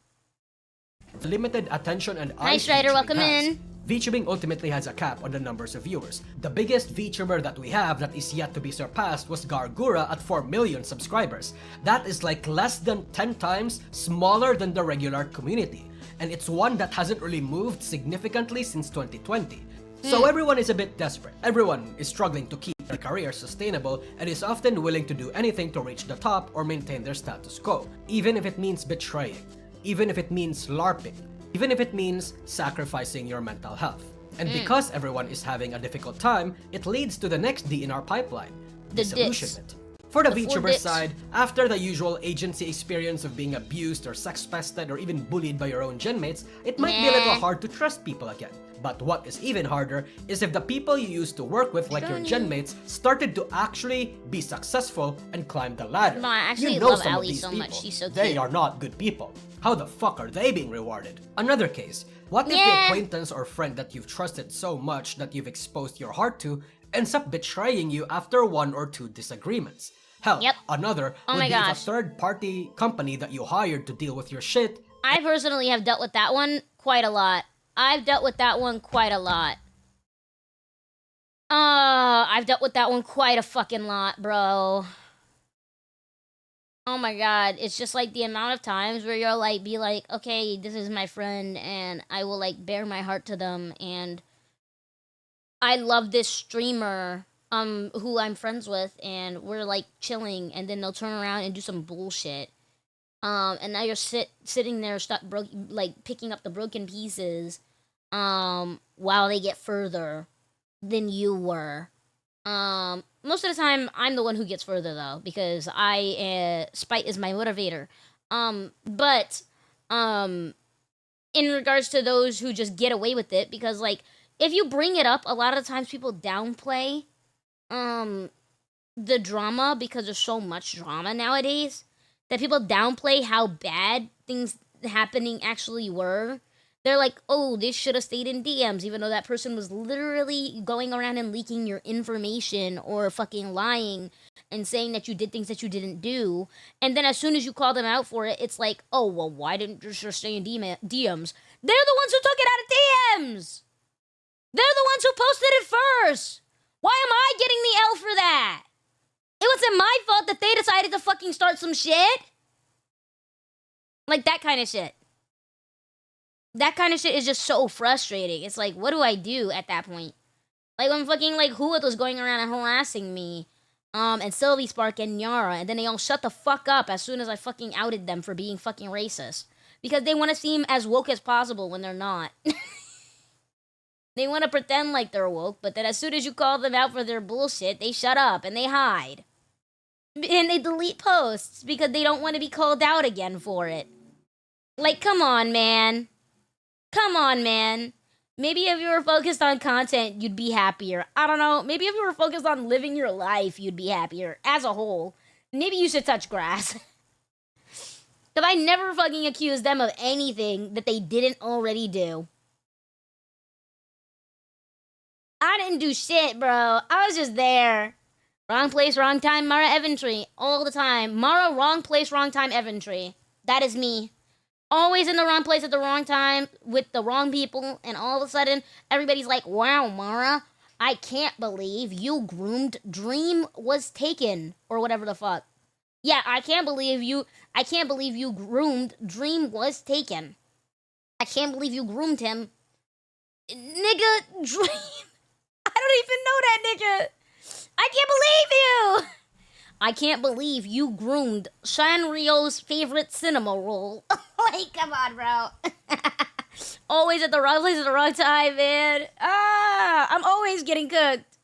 Limited attention and Hi, Strider, welcome in. VTubing ultimately has a cap on the numbers of viewers. The biggest VTuber that we have that is yet to be surpassed was Gargura at 4 million subscribers. That is like less than 10 times smaller than the regular community. And it's one that hasn't really moved significantly since 2020. So everyone is a bit desperate. Everyone is struggling to keep their career sustainable and is often willing to do anything to reach the top or maintain their status quo, even if it means betraying, even if it means LARPing, even if it means sacrificing your mental health. And because everyone is having a difficult time, it leads to the next D in our pipeline, disillusionment. For the VTuber side, after the usual agency experience of being abused or sex-pested or even bullied by your own genmates, it might be a little hard to trust people again. But what is even harder is if the people you used to work with, like your genmates, started to actually be successful and climb the ladder. No, I actually love Ali so much. She's so cute. They are not good people. How the fuck are they being rewarded? Another case, what if the acquaintance or friend that you've trusted so much that you've exposed your heart to ends up betraying you after 1 or 2 disagreements? Hell, another would be if a third-party company that you hired to deal with your shit. I personally have dealt with that one quite a lot. I've dealt with that one quite a lot. I've dealt with that one quite a fucking lot, bro. Oh my god, it's just like the amount of times where you'll like be like, okay, this is my friend and I will like bare my heart to them, and I love this streamer who I'm friends with, and we're like chilling, and then they'll turn around and do some bullshit. And now you're sitting there stuck like picking up the broken pieces while they get further than you were. Most of the time I'm the one who gets further though, because spite is my motivator. But in regards to those who just get away with it, because like if you bring it up, a lot of times people downplay the drama because there's so much drama nowadays that people downplay how bad things happening actually were. They're like, oh, this should have stayed in DMs, even though that person was literally going around and leaking your information or fucking lying and saying that you did things that you didn't do. And then as soon as you call them out for it, it's like, oh, well, why didn't you just stay in DMs? They're the ones who took it out of DMs! They're the ones who posted it first! Why am I getting the L for that? It wasn't my fault that they decided to fucking start some shit. Like, that kind of shit. That kind of shit is just so frustrating. It's like, what do I do at that point? Like, when fucking, like, Huat was going around and harassing me, and Sylvie Spark and Nyara, and then they all shut the fuck up as soon as I fucking outed them for being fucking racist. Because they want to seem as woke as possible when they're not. They want to pretend like they're woke, but then as soon as you call them out for their bullshit, they shut up and they hide. And they delete posts because they don't want to be called out again for it. Like, come on, man. Come on, man. Maybe if you were focused on content, you'd be happier. I don't know. Maybe if you were focused on living your life, you'd be happier. As a whole. Maybe you should touch grass. Because I never fucking accused them of anything that they didn't already do. I didn't do shit, bro. I was just there. Wrong place, wrong time, MARAEVANTREE. All the time. Mara, wrong place, wrong time, EVANTREE. That is me. Always in the wrong place at the wrong time with the wrong people, and all of a sudden, everybody's like, wow, Mara, I can't believe you groomed Dream was taken, or whatever the fuck. Yeah, I can't believe you groomed Dream was taken. I can't believe you groomed him. Nigga, Dream. I don't even know that nigga. I can't believe you. I can't believe you groomed Sanrio's favorite cinema role. Like, come on, bro. Always at the wrong place at the wrong time, man. I'm always getting cooked.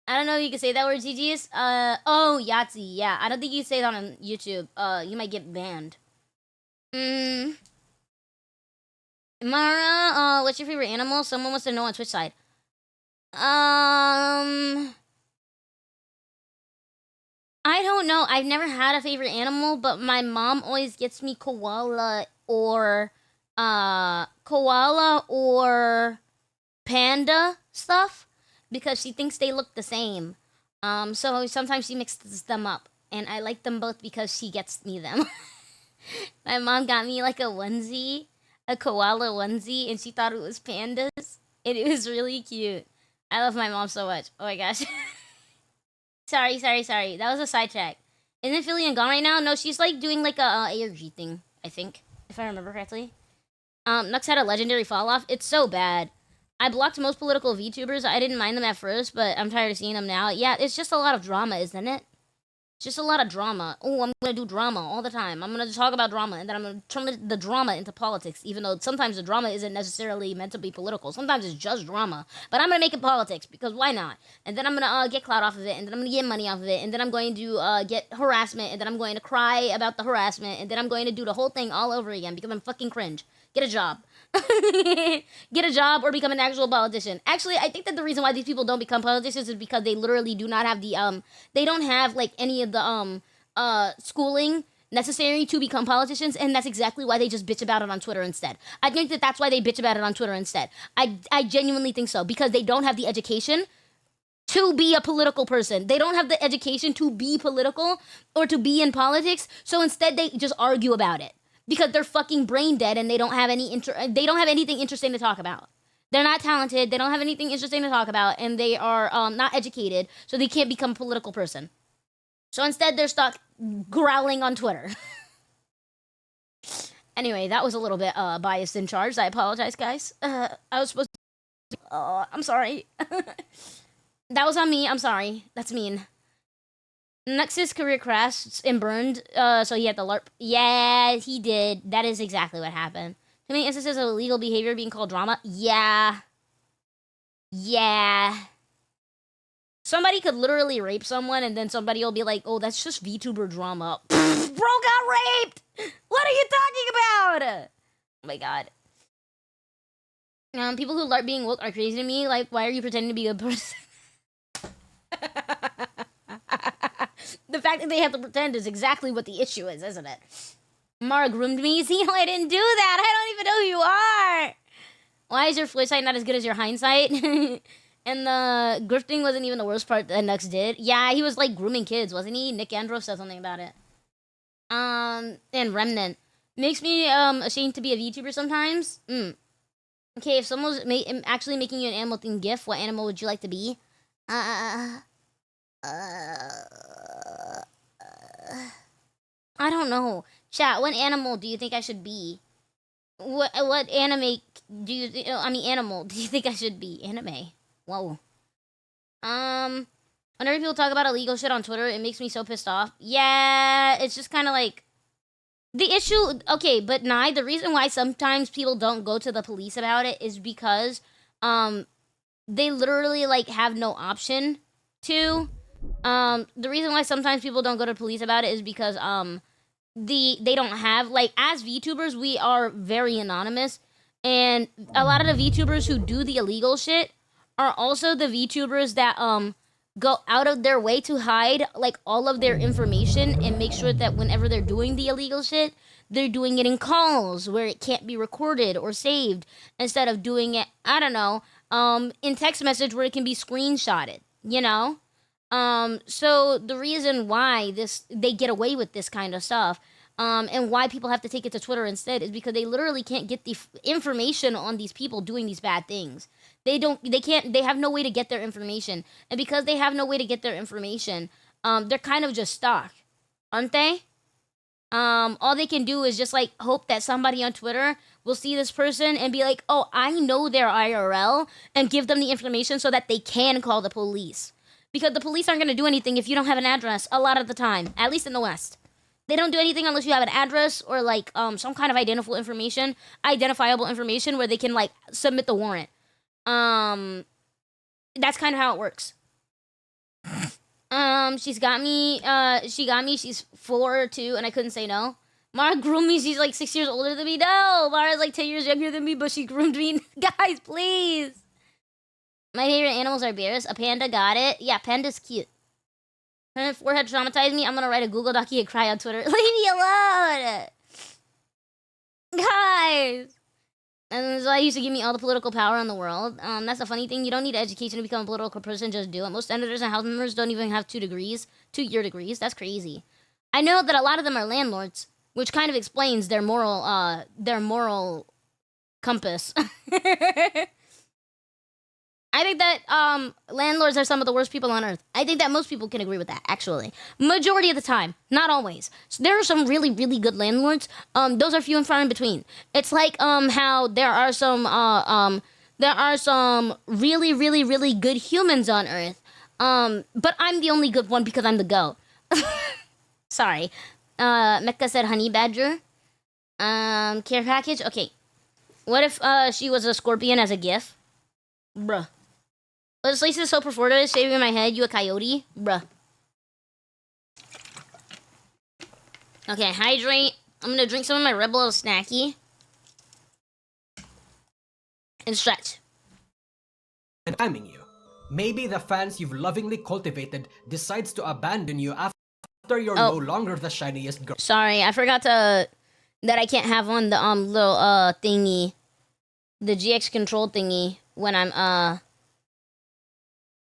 I don't know if you can say that word, GG's. Oh, Yahtzee. Yeah, I don't think you can say that on YouTube. You might get banned. Mara, what's your favorite animal? Someone wants to know on Twitch side. I don't know. I've never had a favorite animal, but my mom always gets me koala or panda stuff because she thinks they look the same. So sometimes she mixes them up, and I like them both because she gets me them. My mom got me like a onesie, a koala onesie, and she thought it was pandas, and it was really cute. I love my mom so much. Oh my gosh. Sorry. That was a sidetrack. Isn't Philly gone right now? No, she's like doing like a ARG thing, I think, if I remember correctly. Nux had a legendary fall off. It's so bad. I blocked most political VTubers. I didn't mind them at first, but I'm tired of seeing them now. Yeah, it's just a lot of drama, isn't it? It's just a lot of drama. Oh, I'm gonna do drama all the time. I'm gonna talk about drama, and then I'm gonna turn the drama into politics, even though sometimes the drama isn't necessarily meant to be political. Sometimes it's just drama. But I'm gonna make it politics, because why not? And then I'm gonna get clout off of it, and then I'm gonna get money off of it, and then I'm going to get harassment, and then I'm going to cry about the harassment, and then I'm going to do the whole thing all over again, because I'm fucking cringe. Get a job. Get a job or become an actual politician. Actually, I think that the reason why these people don't become politicians is because they literally do not have the they don't have like any of the schooling necessary to become politicians, and that's exactly why they just bitch about it on Twitter instead. I think that that's why they bitch about it on Twitter instead. I genuinely think so, because they don't have the education to be a political person. They don't have the education to be political or to be in politics, so instead they just argue about it. Because they're fucking brain dead and they don't have anything interesting to talk about. They're not talented, they don't have anything interesting to talk about, and they are not educated, so they can't become a political person. So instead they're stuck growling on Twitter. Anyway, that was a little bit biased in charge. I apologize, guys. I was supposed to I'm sorry. That was on me. I'm sorry. That's mean. Nexus career crashed and burned, so he had to LARP. Yeah, he did. That is exactly what happened. Too many instances of illegal behavior being called drama? Yeah. Yeah. Somebody could literally rape someone, and then somebody will be like, oh, that's just VTuber drama. Bro got raped! What are you talking about? Oh my god. People who LARP being woke are crazy to me. Like, why are you pretending to be a good person? The fact that they have to pretend is exactly what the issue is, isn't it? Mara groomed me. See, I didn't do that. I don't even know who you are. Why is your foresight not as good as your hindsight? And the grifting wasn't even the worst part that Nux did. Yeah, he was like grooming kids, wasn't he? Nick Andros said something about it. And Remnant. Makes me ashamed to be a VTuber sometimes. Okay, if someone was actually making you an animal themed GIF, what animal would you like to be? I don't know. Chat, what animal do you think I should be? What anime do you animal do you think I should be? Anime. Whoa. Whenever people talk about illegal shit on Twitter, it makes me so pissed off. Yeah, it's just kind of like the issue. Okay, but the reason why sometimes people don't go to the police about it is because they literally like have no option to. The reason why sometimes people don't go to police about it is because they don't have, like, as VTubers, we are very anonymous, and a lot of the VTubers who do the illegal shit are also the VTubers that go out of their way to hide like all of their information and make sure that whenever they're doing the illegal shit, they're doing it in calls where it can't be recorded or saved, instead of doing it, I don't know, in text message where it can be screenshotted, you know? So the reason why they get away with this kind of stuff, and why people have to take it to Twitter instead, is because they literally can't get the information on these people doing these bad things. They have no way to get their information. And because they have no way to get their information, they're kind of just stuck, aren't they? All they can do is just like hope that somebody on Twitter will see this person and be like, oh, I know their IRL, and give them the information so that they can call the police. Because the police aren't going to do anything if you don't have an address a lot of the time, at least in the West. They don't do anything unless you have an address or like some kind of identifiable information where they can like submit the warrant. That's kind of how it works. She got me, she's 4 or 2, and I couldn't say no. Mara groomed me, she's like 6 years older than me. No, Mara's like 10 years younger than me, but she groomed me. Guys, please. My favorite animals are bears. A panda, got it. Yeah, panda's cute. Her forehead traumatized me. I'm gonna write a Google Docu and cry on Twitter. Leave me alone! Guys! And so I used to give me all the political power in the world. That's the funny thing. You don't need education to become a political person. Just do it. Most senators and house members don't even have 2-year degrees. That's crazy. I know that a lot of them are landlords, which kind of explains their moral compass. I think that landlords are some of the worst people on earth. I think that most people can agree with that, actually. Majority of the time. Not always. So there are some really, really good landlords. Those are few and far in between. It's like how there are some really, really, really good humans on earth. But I'm the only good one because I'm the goat. Sorry. Mecca said honey badger. Care package? Okay. What if she was a scorpion as a GIF? Bruh. Let's lace this so performative, shaving my head, you a coyote? Bruh. Okay, hydrate. I'm gonna drink some of my Red Bull snacky. And stretch. And timing you. Maybe the fans you've lovingly cultivated decides to abandon you after you're no longer the shiniest girl. Sorry, I forgot that I can't have on the little thingy. The GX control thingy when I'm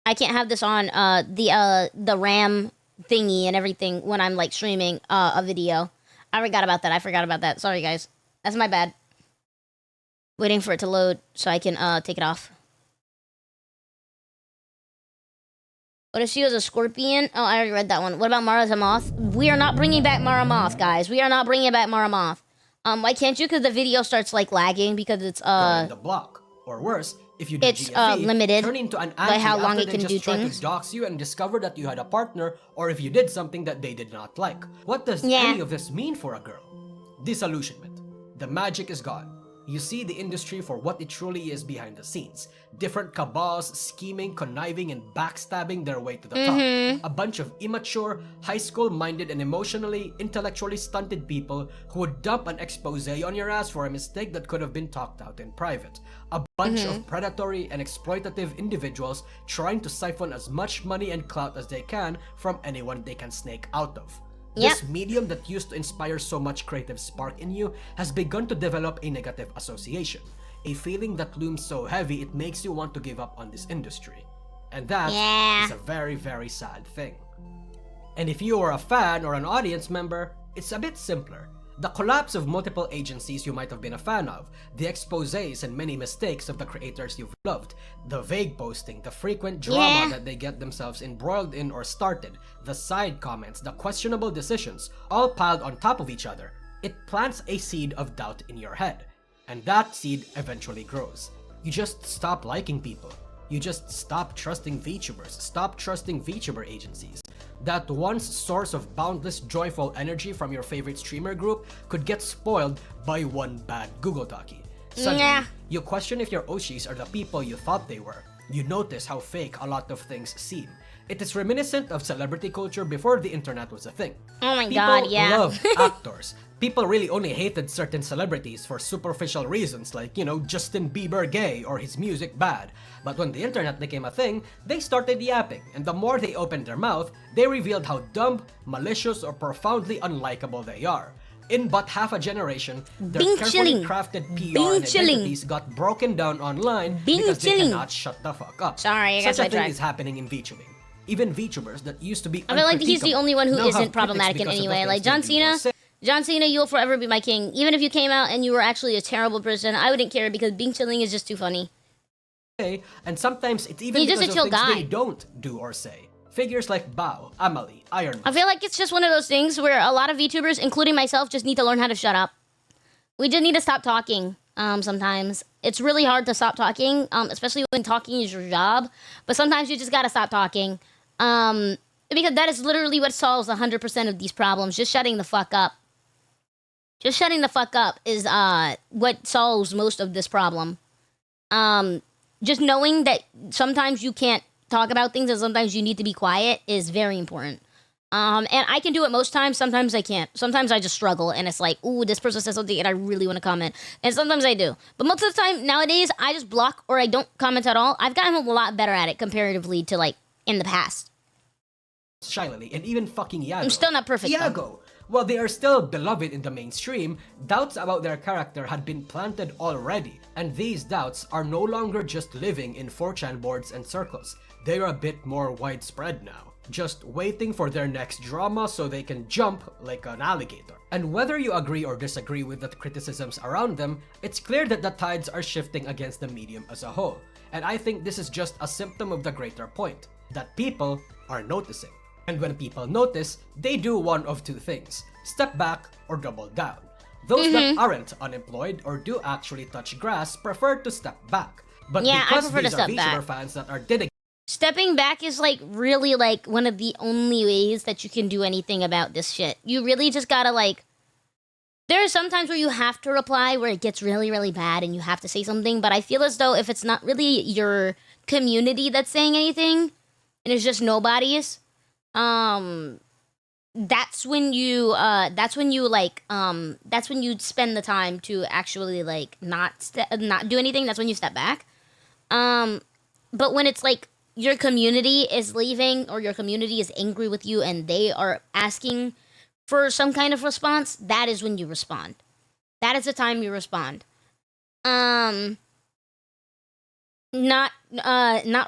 I can't have this on the RAM thingy and everything when I'm like streaming a video. I forgot about that. Sorry guys. That's my bad. Waiting for it to load so I can take it off. What if she was a scorpion? Oh, I already read that one. What about Mara the Moth? We are not bringing back Mara Moth, guys. We are not bringing back Mara Moth. Why can't you? Because the video starts like lagging because it's the block. Or worse, if you did It's GFE, limited turn into an by anti how long after it they can just do try things. to dox you and discover that you had a partner, or if you did something that they did not like. What does Yeah. any of this mean for a girl? Disillusionment. The magic is gone. You see the industry for what it truly is behind the scenes. Different cabals scheming, conniving, and backstabbing their way to the top. A bunch of immature, high school-minded, and emotionally, intellectually stunted people who would dump an expose on your ass for a mistake that could have been talked out in private. A bunch of predatory and exploitative individuals trying to siphon as much money and clout as they can from anyone they can snake out of. This medium that used to inspire so much creative spark in you has begun to develop a negative association, a feeling that looms so heavy it makes you want to give up on this industry. And that is a very, very sad thing. And if you are a fan or an audience member, it's a bit simpler. The collapse of multiple agencies you might have been a fan of, the exposés and many mistakes of the creators you've loved, the vague posting, the frequent drama that they get themselves embroiled in or started, the side comments, the questionable decisions, all piled on top of each other, it plants a seed of doubt in your head. And that seed eventually grows. You just stop liking people. You just stop trusting VTubers, stop trusting VTuber agencies. That once source of boundless joyful energy from your favorite streamer group could get spoiled by one bad Google Talkie. Suddenly, you question if your Oshis are the people you thought they were. You notice how fake a lot of things seem. It is reminiscent of celebrity culture before the internet was a thing. Oh my People god, yeah. love actors. People really only hated certain celebrities for superficial reasons like, you know, Justin Bieber gay or his music bad. But when the internet became a thing, they started yapping, and the more they opened their mouth, they revealed how dumb, malicious, or profoundly unlikable they are. In but half a generation, their carefully crafted PR and identities got broken down online because they cannot shut the fuck up. Sorry, I got Such a thing sidetracked. is happening in VTubing. Even VTubers that used to be I feel like he's the only one who now have isn't problematic in critics any because way. of the Like things they do or say. John Cena, you'll forever be my king. Even if you came out and you were actually a terrible person, I wouldn't care because being chilling is just too funny. And sometimes it's even He's just because a of chill things guy. they don't do or say. Figures like Bao, Amalie, Iron Man. I feel like it's just one of those things where a lot of VTubers, including myself, just need to learn how to shut up. We just need to stop talking sometimes. It's really hard to stop talking, especially when talking is your job. But sometimes you just gotta stop talking. Because that is literally what solves 100% of these problems. Just shutting the fuck up. Just shutting the fuck up is what solves most of this problem. Just knowing that sometimes you can't talk about things and sometimes you need to be quiet is very important. And I can do it most times. Sometimes I can't. Sometimes I just struggle and it's like, ooh, this person says something and I really want to comment. And sometimes I do. But most of the time nowadays, I just block or I don't comment at all. I've gotten a lot better at it comparatively to like in the past. Shylily, and even fucking Iago. I'm still not perfect, though. Iago! While they are still beloved in the mainstream, doubts about their character had been planted already, and these doubts are no longer just living in 4chan boards and circles. They're a bit more widespread now, just waiting for their next drama so they can jump like an alligator. And whether you agree or disagree with the criticisms around them, it's clear that the tides are shifting against the medium as a whole. And I think this is just a symptom of the greater point, that people are noticing. And when people notice, they do one of two things: step back or double down. Those that aren't unemployed or do actually touch grass prefer to step back. But Yeah, I because prefer to these are step back. VTuber fans that are dedicated, Stepping back is like really like one of the only ways that you can do anything about this shit. You really just gotta like, there are some times where you have to reply where it gets really, really bad and you have to say something, but I feel as though if it's not really your community that's saying anything and it's just nobody's, that's when you spend the time to actually like not do anything. That's when you step back. But when it's like your community is leaving or your community is angry with you and they are asking for some kind of response, that is when you respond. That is the time you respond. Not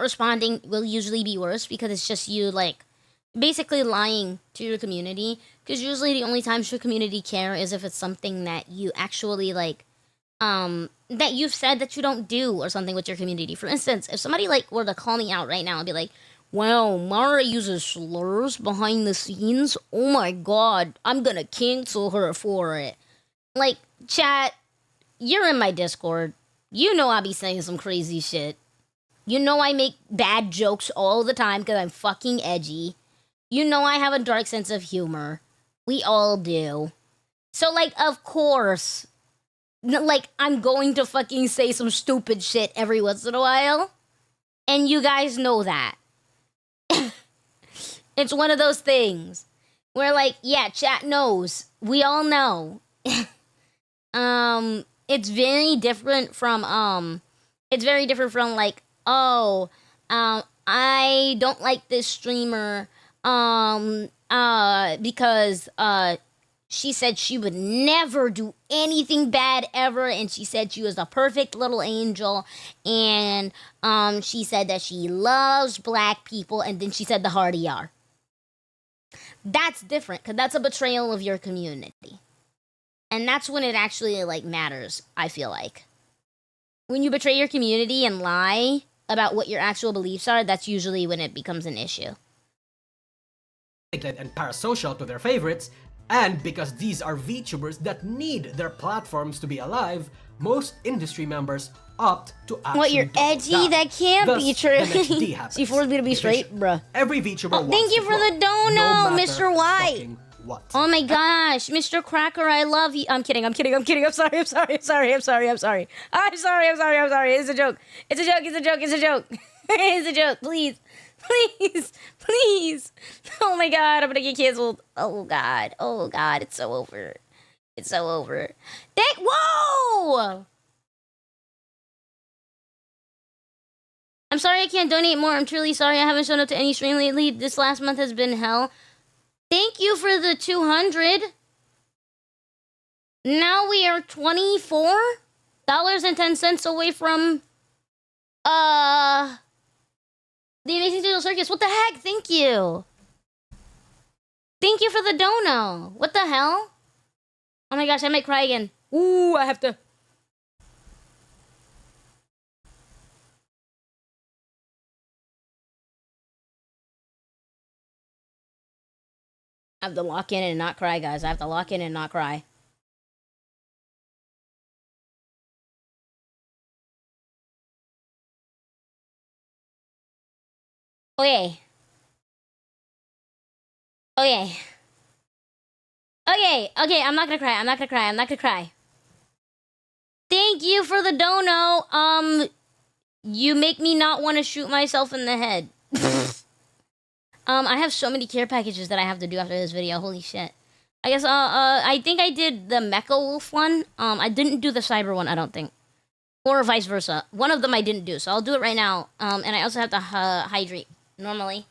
responding will usually be worse because it's just you like basically lying to your community, because usually the only times your community care is if it's something that you actually like that you've said that you don't do or something with your community. For instance, if somebody like were to call me out right now and be like, wow, Mara uses slurs behind the scenes, oh my god, I'm gonna cancel her for it. Like, chat, you're in my Discord. You know I be saying some crazy shit. You know I make bad jokes all the time because I'm fucking edgy. You know I have a dark sense of humor. We all do. So, like, of course, like, I'm going to fucking say some stupid shit every once in a while. And you guys know that. It's one of those things where, like, yeah, chat knows. We all know. It's very different from, like, oh, I don't like this streamer, because, she said she would never do anything bad ever, and she said she was a perfect little angel, and, she said that she loves black people, and then she said the hardy are. That's different, because that's a betrayal of your community. And that's when it actually, like, matters, I feel like. When you betray your community and lie about what your actual beliefs are, that's usually when it becomes an issue. And parasocial to their favorites, and because these are VTubers that need their platforms to be alive, most industry members opt to actually What, you're edgy? That can't be true. She forced me to be straight, bruh. Every VTuber wants thank you for the dono, no Mr. White. What? Oh my gosh, Mr. Cracker, I love you. I'm kidding. I'm sorry. It's a joke. It's a joke. Please. Oh my god, I'm gonna get canceled. Oh god. It's so over. Whoa! I'm sorry I can't donate more. I'm truly sorry I haven't shown up to any stream lately. This last month has been hell. Thank you for the 200. Now we are $24.10 away from the Amazing Digital Circus. What the heck? Thank you. Thank you for the dono. What the hell? Oh my gosh, I might cry again. Ooh, I have to. I have to lock in and not cry, guys. I have to lock in and not cry. Okay. I'm not gonna cry. Thank you for the dono. You make me not want to shoot myself in the head. I have so many care packages that I have to do after this video. Holy shit. I guess, I think I did the Mecha Wolf one. I didn't do the Cyber one, I don't think. Or vice versa. One of them I didn't do, so I'll do it right now. And I also have to hydrate, normally.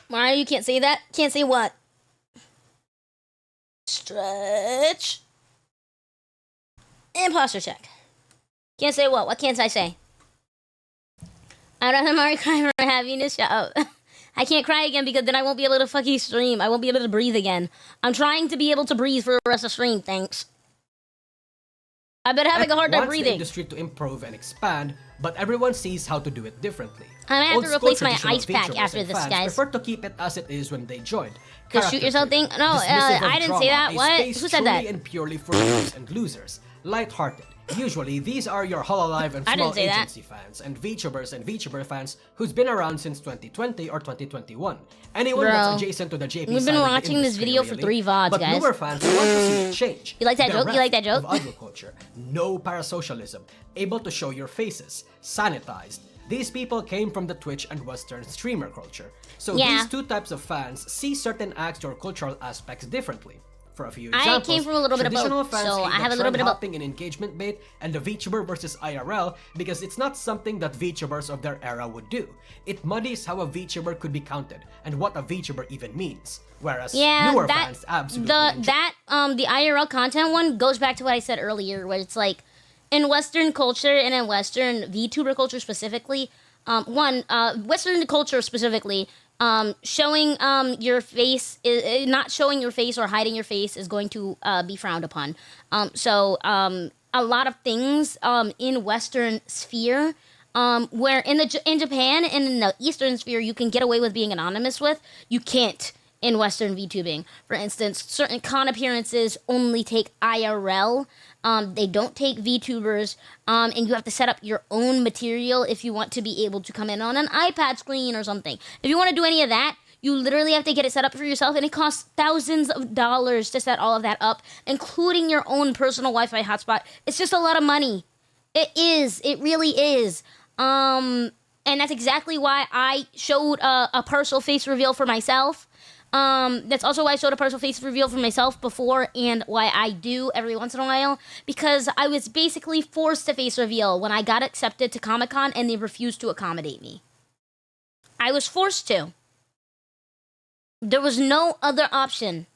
Mario, you can't say that? Can't say what? Stretch. Imposter check. Can't say what? What can't I say? I'd rather Mario cry for happiness. Shut up. I can't cry again because then I won't be able to fucking stream. I won't be able to breathe again. I'm trying to be able to breathe for the rest of the stream, thanks. I've been having a hard time breathing. The industry to improve and expand, but everyone sees how to do it differently. I'm gonna have to replace my ice pack after this, guys. Prefer to keep it as it is when they joined. The shoot yourself thing? No, I didn't say that. What? Who said that? And purely for winners and losers. Light-hearted. Usually, these are your Hololive and small agency fans, and VTubers and VTuber fans who's been around since 2020 or 2021. Anyone that's adjacent to the JP We've been watching this video for 3 VODs, but guys. But newer fans want to see it change. You like that joke? You like that joke? Of agriculture, no parasocialism, able to show your faces, sanitized. These people came from the Twitch and Western streamer culture. So these two types of fans see certain acts or cultural aspects differently. For a few examples, I came from a little bit of both, so I have a little bit of hopping and engagement bait and the VTuber versus IRL because it's not something that VTubers of their era would do. It muddies how a VTuber could be counted and what a VTuber even means. Whereas newer fans absolutely the IRL content one goes back to what I said earlier, where it's like in Western culture and in Western VTuber culture specifically, Western culture specifically. Showing your face is not showing your face or hiding your face is going to be frowned upon. So a lot of things in Western sphere where in Japan and in the Eastern sphere you can get away with being anonymous with, you can't in Western VTubing. For instance, certain con appearances only take IRL. They don't take VTubers, and you have to set up your own material if you want to be able to come in on an iPad screen or something. If you want to do any of that, you literally have to get it set up for yourself, and it costs thousands of dollars to set all of that up, including your own personal Wi-Fi hotspot. It's just a lot of money. It is. It really is. And that's exactly why I showed a partial face reveal for myself. That's also why I showed a partial face reveal for myself before, and why I do every once in a while, because I was basically forced to face reveal when I got accepted to Comic-Con and they refused to accommodate me. I was forced to. There was no other option.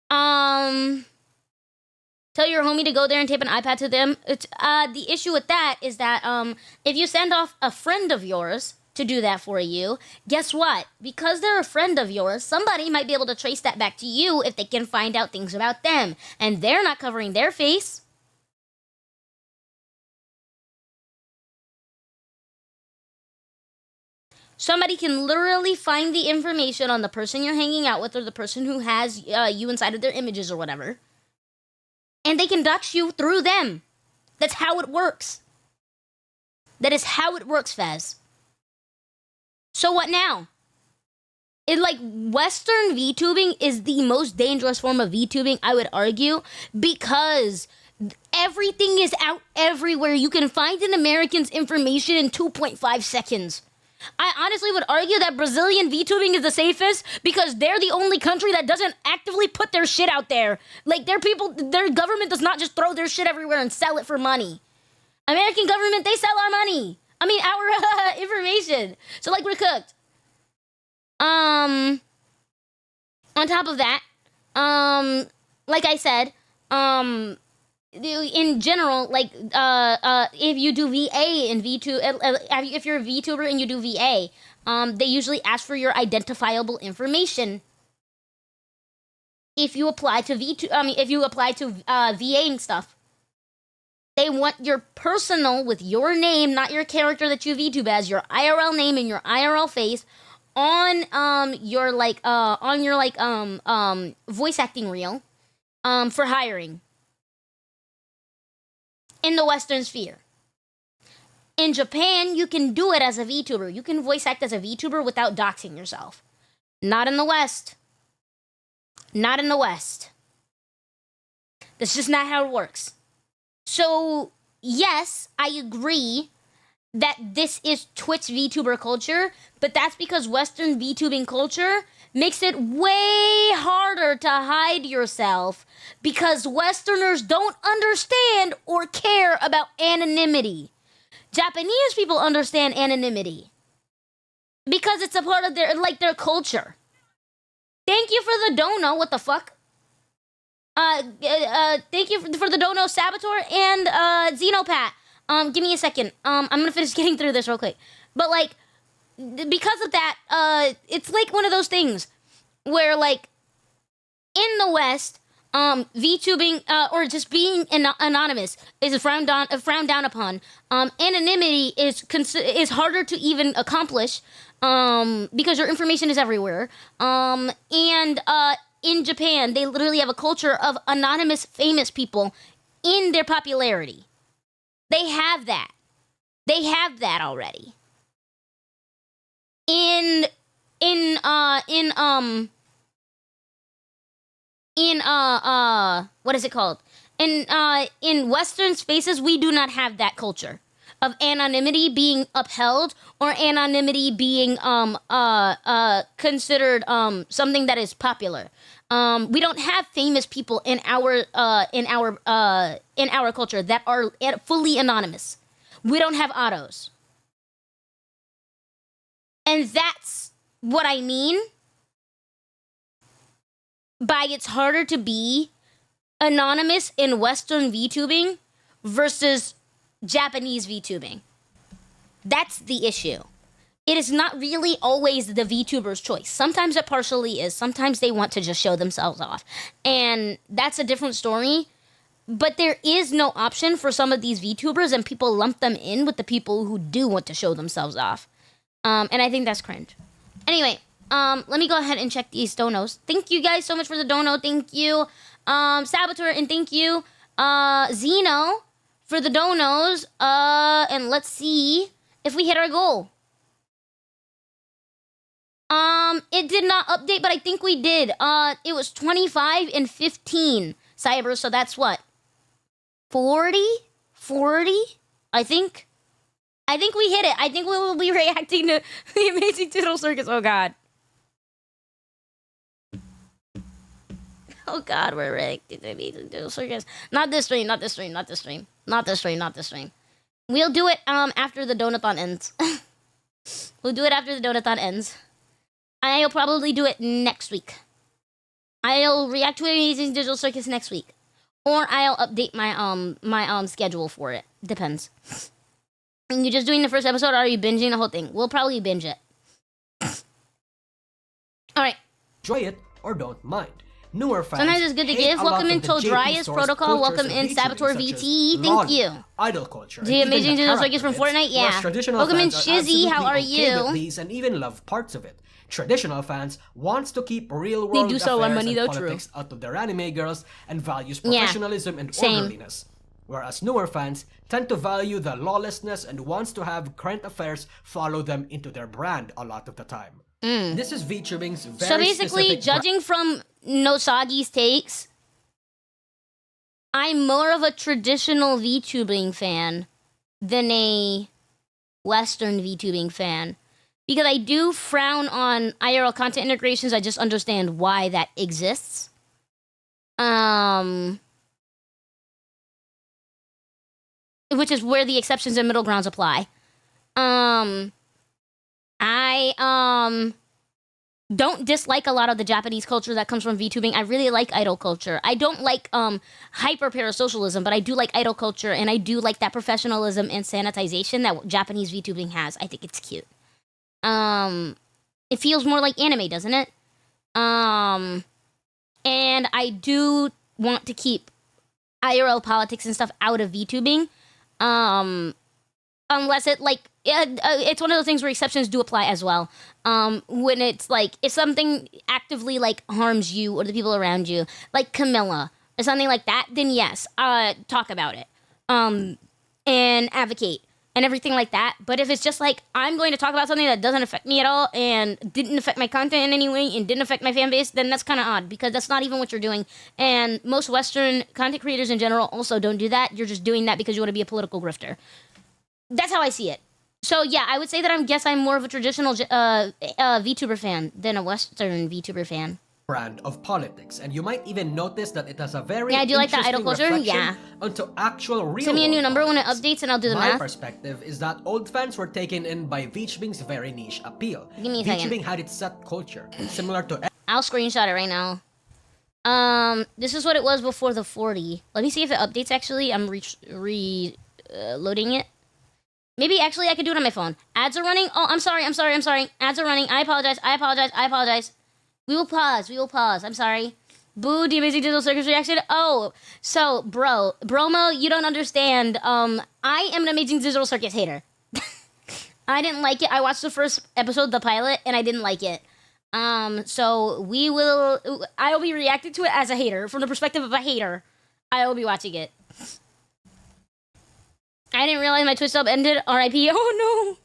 Tell your homie to go there and tape an iPad to them. The issue with that is that if you send off a friend of yours to do that for you, guess what? Because they're a friend of yours, somebody might be able to trace that back to you if they can find out things about them. And they're not covering their face. Somebody can literally find the information on the person you're hanging out with or the person who has you inside of their images or whatever. And they can dox you through them. That's how it works. That is how it works, Fez. So what now? Western VTubing is the most dangerous form of VTubing, I would argue, because everything is out everywhere. You can find an American's information in 2.5 seconds. I honestly would argue that Brazilian VTubing is the safest because they're the only country that doesn't actively put their shit out there. Their government does not just throw their shit everywhere and sell it for money. American government, they sell our money. I mean, our information. So, we're cooked. On top of that, like I said, in general, if you do VA in V2, if you're a VTuber and you do VA, they usually ask for your identifiable information. If you apply to VAing stuff, they want your personal with your name, not your character that you VTube as, your IRL name and your IRL face on your voice acting reel for hiring. In the Western sphere. In Japan, you can do it as a VTuber. You can voice act as a VTuber without doxing yourself. Not in the West. Not in the West. That's just not how it works. So, yes, I agree that this is Twitch VTuber culture, but that's because Western VTubing culture makes it way harder to hide yourself because Westerners don't understand or care about anonymity. Japanese people understand anonymity because it's a part of their culture. Thank you for the dono. What the fuck? Thank you for the dono, Saboteur and Xenopat. Give me a second. I'm gonna finish getting through this real quick. But because of that, it's one of those things where in the West, VTubing or just being anonymous is frowned down upon. Anonymity is harder to even accomplish because your information is everywhere. In Japan, they literally have a culture of anonymous famous people in their popularity. They have that. They have that already. What is it called? In Western spaces, we do not have that culture of anonymity being upheld or anonymity being considered something that is popular. We don't have famous people in our culture that are fully anonymous. We don't have autos. And that's what I mean by it's harder to be anonymous in Western VTubing versus Japanese VTubing. That's the issue. It is not really always the VTuber's choice. Sometimes it partially is. Sometimes they want to just show themselves off. And that's a different story. But there is no option for some of these VTubers, and people lump them in with the people who do want to show themselves off. And I think that's cringe. Anyway, let me go ahead and check these donos. Thank you guys so much for the dono. Thank you, Saboteur, and thank you, Zeno, for the donos. And let's see if we hit our goal. It did not update, but I think we did. It was 25 and 15, Cyber, so that's what? 40? 40? I think we hit it. I think we will be reacting to the Amazing Digital Circus. Oh, God. Oh, God, we're reacting to the Amazing Digital Circus. Not this stream, not this stream, not this stream. Not this stream, not this stream. We'll do it, after the Donathon ends. We'll do it after the Donathon ends. I'll probably do it next week. I'll react to Amazing Digital Circus next week. Or I'll update my schedule for it. Depends. Are you just doing the first episode, or are you binging the whole thing? We'll probably binge it. Alright. Enjoy it or don't mind. Newer fans sometimes it's good to give. Welcome in Todrias Protocol. Welcome in Saboteur VT. Thank you. Idol culture. The Amazing Digital Circus from Fortnite. Yeah. Welcome in Shizzy. How are you? And even love parts of it. Traditional fans wants to keep real world affairs and politics out of their anime girls and values professionalism and orderliness. Whereas newer fans tend to value the lawlessness and wants to have current affairs follow them into their brand a lot of the time. This is VTubing's very So basically, judging from Nousagi's takes, I'm more of a traditional VTubing fan than a Western VTubing fan. Because I do frown on IRL content integrations, I just understand why that exists. Which is where the exceptions and middle grounds apply. I don't dislike a lot of the Japanese culture that comes from VTubing. I really like idol culture. I don't like hyper parasocialism, but I do like idol culture, and I do like that professionalism and sanitization that Japanese VTubing has. I think it's cute. It feels more like anime, doesn't it? And I do want to keep IRL politics and stuff out of VTubing. Unless it, like, it's one of those things where exceptions do apply as well. When it's, like, if something actively, like, harms you or the people around you, like Camilla, or something like that, then yes, talk about it. And advocate. And everything like that. But if it's just like, I'm going to talk about something that doesn't affect me at all and didn't affect my content in any way and didn't affect my fan base, then that's kind of odd because that's not even what you're doing. And most Western content creators in general also don't do that. You're just doing that because you want to be a political grifter. That's how I see it. So yeah, I would say that I'm more of a traditional VTuber fan than a Western VTuber fan. Brand of politics, and you might even notice that it has a very I do like that idol culture. onto actual real. Send me a new number when it updates, and I'll do the math. My perspective is that old fans were taken in by VTubing's very niche appeal. Give me a second. VTubing had its set culture, similar to. I'll screenshot it right now. This is what it was before the 40. Let me see if it updates. Actually, I'm loading it. Maybe actually I could do it on my phone. Ads are running. Oh, I'm sorry. Ads are running. I apologize. We will pause. I'm sorry. Boo, the Amazing Digital Circus reaction. Oh, so, Bromo, you don't understand. I am an Amazing Digital Circus hater. I didn't like it. I watched the first episode, the pilot, and I didn't like it. So I'll be reacting to it as a hater. From the perspective of a hater, I will be watching it. I didn't realize my Twitch sub ended. R.I.P. Oh,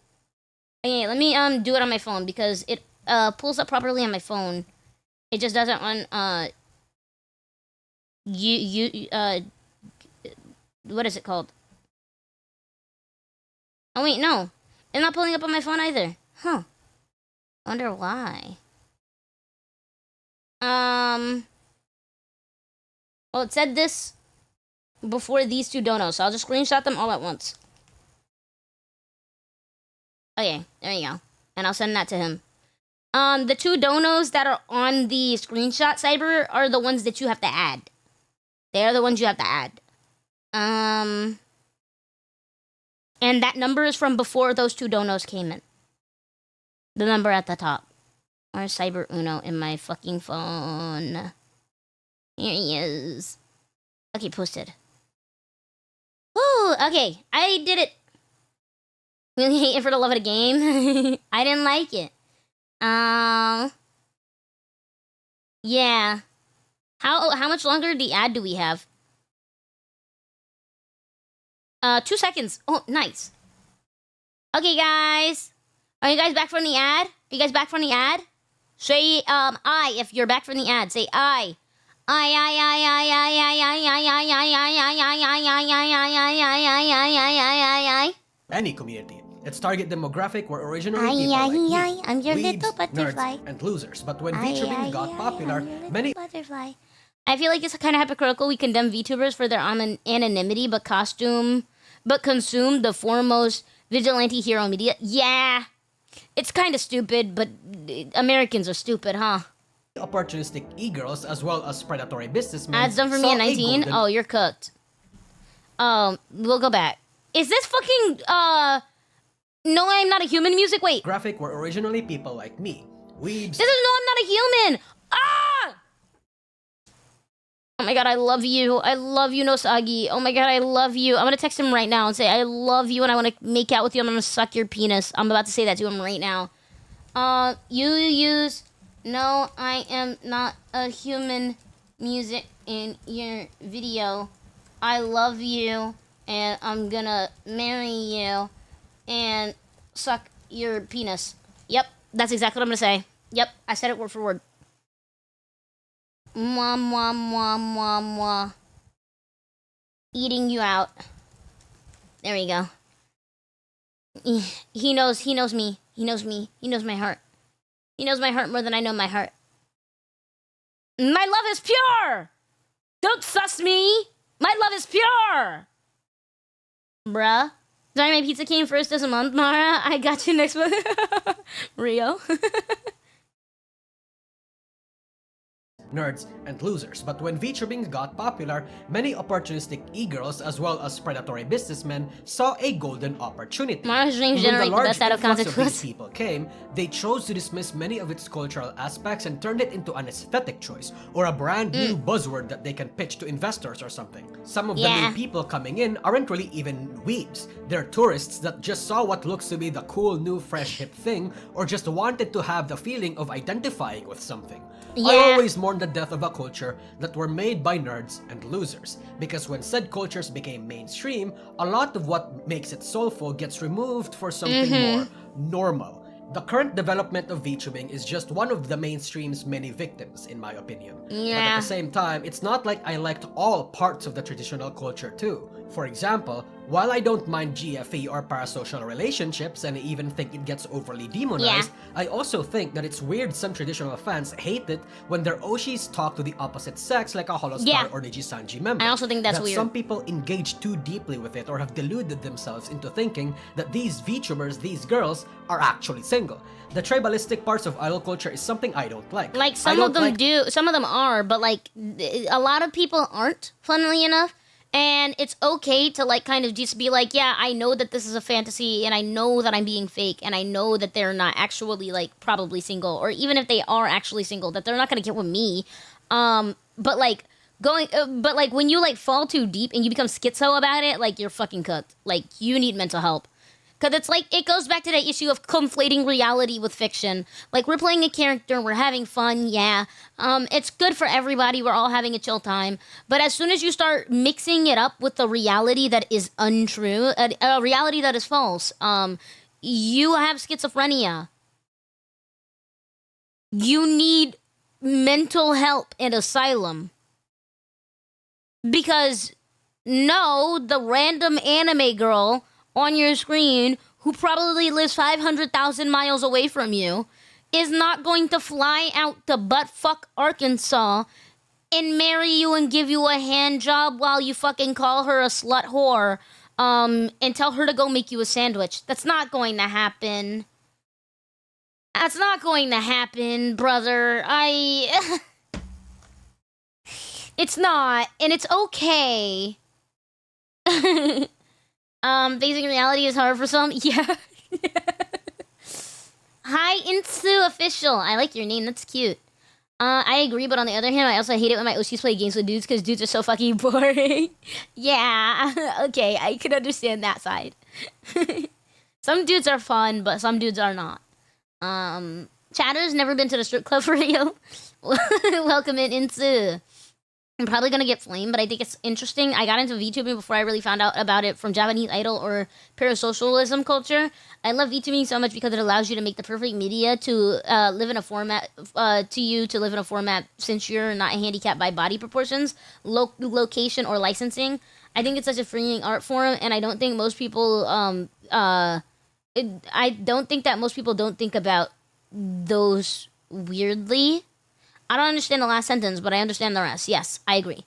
no. Okay, let me, do it on my phone, because it pulls up properly on my phone. It just doesn't run, what is it called? Oh wait, no. It's not pulling up on my phone either. Huh. Wonder why. Well, it said this before these two donos, so I'll just screenshot them all at once. Okay, there you go. And I'll send that to him. The two donos that are on the screenshot, Cyber, are the ones that you have to add. They're the ones you have to add. And that number is from before those two donos came in. The number at the top. Where's Cyber Uno in my fucking phone? Here he is. Okay, posted. Woo! Okay, I did it. Really hate it for the love of the game. I didn't like it. Yeah. How much longer the ad do we have? 2 seconds. Oh, nice. Okay, guys. Are you guys back from the ad? Are you guys back from the ad? Say I if you're back from the ad. Say I. Any community. Its target demographic were originally people like me, I'm your weebs, little butterfly. nerds, and losers. But when VTubing got popular, many butterfly. I feel like it's kind of hypocritical. We condemn VTubers for their anonymity, but consume the foremost vigilante hero media. Yeah, it's kind of stupid, but Americans are stupid, huh? opportunistic e-girls as well as predatory businessmen. Ads done for me at 19? Oh, you're cooked. We'll go back. Is this fucking, No, I'm Not a Human music? Wait. Graphic were originally people like me. Weebs. This is No, I'm Not a Human! Ah! Oh my god, I love you. I love you, Nousagi. Oh my god, I love you. I'm gonna text him right now and say, I love you and I wanna make out with you. I'm gonna suck your penis. I'm about to say that to him right now. You use No, I Am Not a Human music in your video. I love you and I'm gonna marry you and suck your penis. Yep, that's exactly what I'm gonna say. Yep, I said it word for word. Mwah, mwah, mwah, mwah, mwah. Eating you out. There we go. He knows me. He knows me. He knows my heart. He knows my heart more than I know my heart. My love is pure! Don't suss me! My love is pure! Bruh. Sorry, my pizza came first this month, Mara. I got you next month. Rio. Nerds, and losers. But when VTubing got popular, many opportunistic e-girls as well as predatory businessmen saw a golden opportunity. Mara's dreams generate the best out of content of these people came, they chose to dismiss many of its cultural aspects and turned it into an aesthetic choice or a brand new buzzword that they can pitch to investors or something. Some of the new people coming in aren't really even weebs. They're tourists that just saw what looks to be the cool new fresh hip thing or just wanted to have the feeling of identifying with something. I always mourn the death of a culture that were made by nerds and losers, because when said cultures became mainstream, a lot of what makes it soulful gets removed for something more normal. The current development of VTubing is just one of the mainstream's many victims, in my opinion. But at the same time, it's not like I liked all parts of the traditional culture too. For example, while I don't mind GFE or parasocial relationships and I even think it gets overly demonized, I also think that it's weird some traditional fans hate it when their Oshis talk to the opposite sex like a Holostar or Nijisanji member. I also think that's weird. Some people engage too deeply with it or have deluded themselves into thinking that these VTubers, these girls, are actually single. The tribalistic parts of idol culture is something I don't like. Like, some of them do, some of them are, but like, a lot of people aren't, funnily enough. And it's okay to like kind of just be like, yeah, I know that this is a fantasy and I know that I'm being fake and I know that they're not actually like probably single, or even if they are actually single, that they're not gonna get with me. But like when you like fall too deep and you become schizo about it, like you're fucking cooked. Like you need mental help. Because it's like, it goes back to that issue of conflating reality with fiction. Like, we're playing a character, we're having fun, it's good for everybody, we're all having a chill time. But as soon as you start mixing it up with the reality that is untrue, a reality that is false, you have schizophrenia. You need mental help and asylum. Because, no, the random anime girl on your screen who probably lives 500,000 miles away from you is not going to fly out to buttfuck Arkansas and marry you and give you a hand job while you fucking call her a slut whore and tell her to go make you a sandwich. That's not going to happen. That's not going to happen, brother. It's not, and it's okay. Facing reality is hard for some. Yeah. Hi, Insu Official. I like your name. That's cute. I agree, but on the other hand, I also hate it when my OCs play games with dudes because dudes are so fucking boring. Yeah, okay, I can understand that side. Some dudes are fun, but some dudes are not. Chatter's never been to the strip club for real. Welcome it into. I'm probably gonna get flamed, but I think it's interesting. I got into VTubing before I really found out about it from Japanese idol or parasocialism culture. I love VTubing so much because it allows you to make the perfect media to live in a format since you're not handicapped by body proportions, location, or licensing. I think it's such a freeing art form, and I don't think most people I don't think that most people don't think about those weirdly. I don't understand the last sentence, but I understand the rest. Yes, I agree.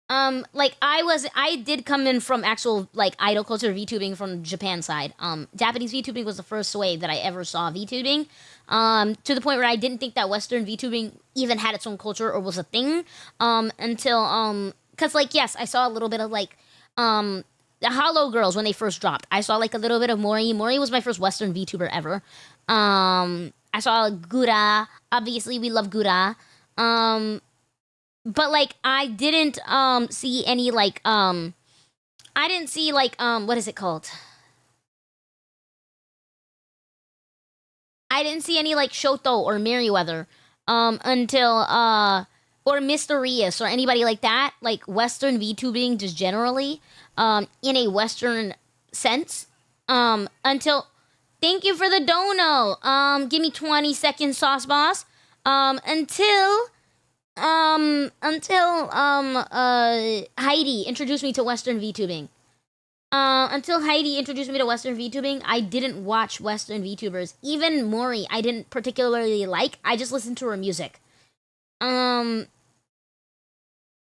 Like I did come in from actual like idol culture VTubing from Japan side. Japanese VTubing was the first way that I ever saw VTubing. To the point where I didn't think that Western VTubing even had its own culture or was a thing. Until cause like yes, I saw a little bit of like the Hollow Girls when they first dropped. I saw like a little bit of Mori. Mori was my first Western VTuber ever. I saw Gura. Obviously, we love Gura. But like I didn't see any like I didn't see like what is it called? I didn't see any like Shoto or Merryweather until or Mysterious or anybody like that, like Western VTubing just generally in a Western sense until. Thank you for the dono. Give me 20 seconds, Sauce Boss. Until Heidi introduced me to Western VTubing. Until Heidi introduced me to Western VTubing, I didn't watch Western VTubers. Even Mori, I didn't particularly like. I just listened to her music.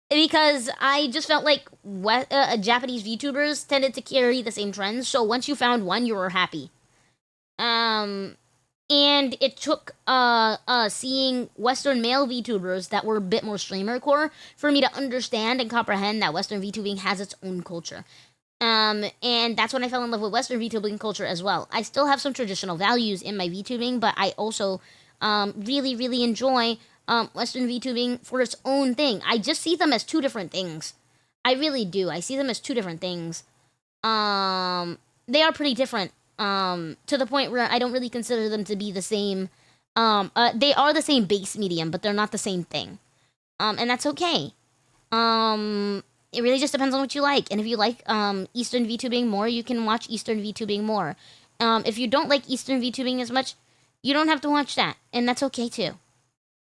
Because I just felt like Japanese VTubers tended to carry the same trends. So once you found one, you were happy. And it took seeing Western male VTubers that were a bit more streamer core for me to understand and comprehend that Western VTubing has its own culture. And that's when I fell in love with Western VTubing culture as well. I still have some traditional values in my VTubing, but I also really, really enjoy Western VTubing for its own thing. I just see them as two different things. I really do. I see them as two different things. They are pretty different. To the point where I don't really consider them to be the same. They are the same base medium, but they're not the same thing. And that's okay. It really just depends on what you like. And if you like Eastern VTubing more, you can watch Eastern VTubing more. If you don't like Eastern VTubing as much, you don't have to watch that. And that's okay too.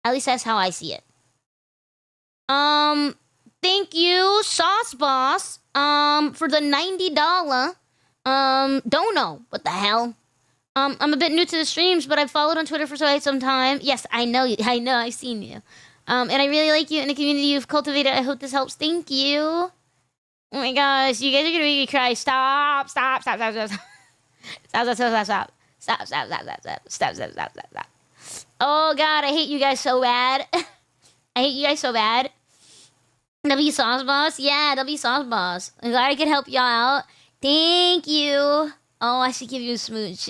At least that's how I see it. Thank you, Sauce Boss, for the $90 don't know. What the hell? I'm a bit new to the streams, but I've followed on Twitter for quite some time. Yes, I know you. I know, I've seen you. And I really like you and the community you've cultivated. I hope this helps. Thank you. Oh my gosh, you guys are gonna make me cry. Stop. Stop. Stop. Stop. Stop. Stop. Stop. Stop. Stop. Stop. Stop. Stop. Stop. Stop. Stop. Stop. Stop. Oh god, I hate you guys so bad. I hate you guys so bad. W Sauce Boss? Yeah, W Sauce Boss. I'm glad I could help y'all out. Thank you. Oh, I should give you a smooch.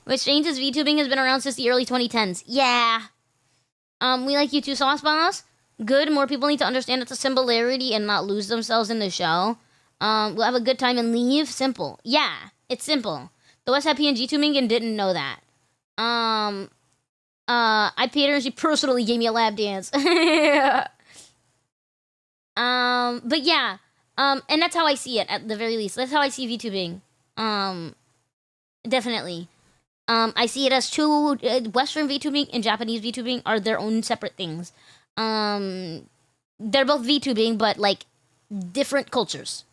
What's strange is VTubing has been around since the early 2010s. Yeah. We like you too, Sauce Boss. Good. More people need to understand it's a similarity and not lose themselves in the show. We'll have a good time and leave. Simple. Yeah, it's simple. The West had PNG tubing and didn't know that. I paid her and she personally gave me a lap dance. But yeah. And that's how I see it, at the very least. That's how I see VTubing. Definitely. I see it as two, Western VTubing and Japanese VTubing are their own separate things. They're both VTubing, but, like, different cultures.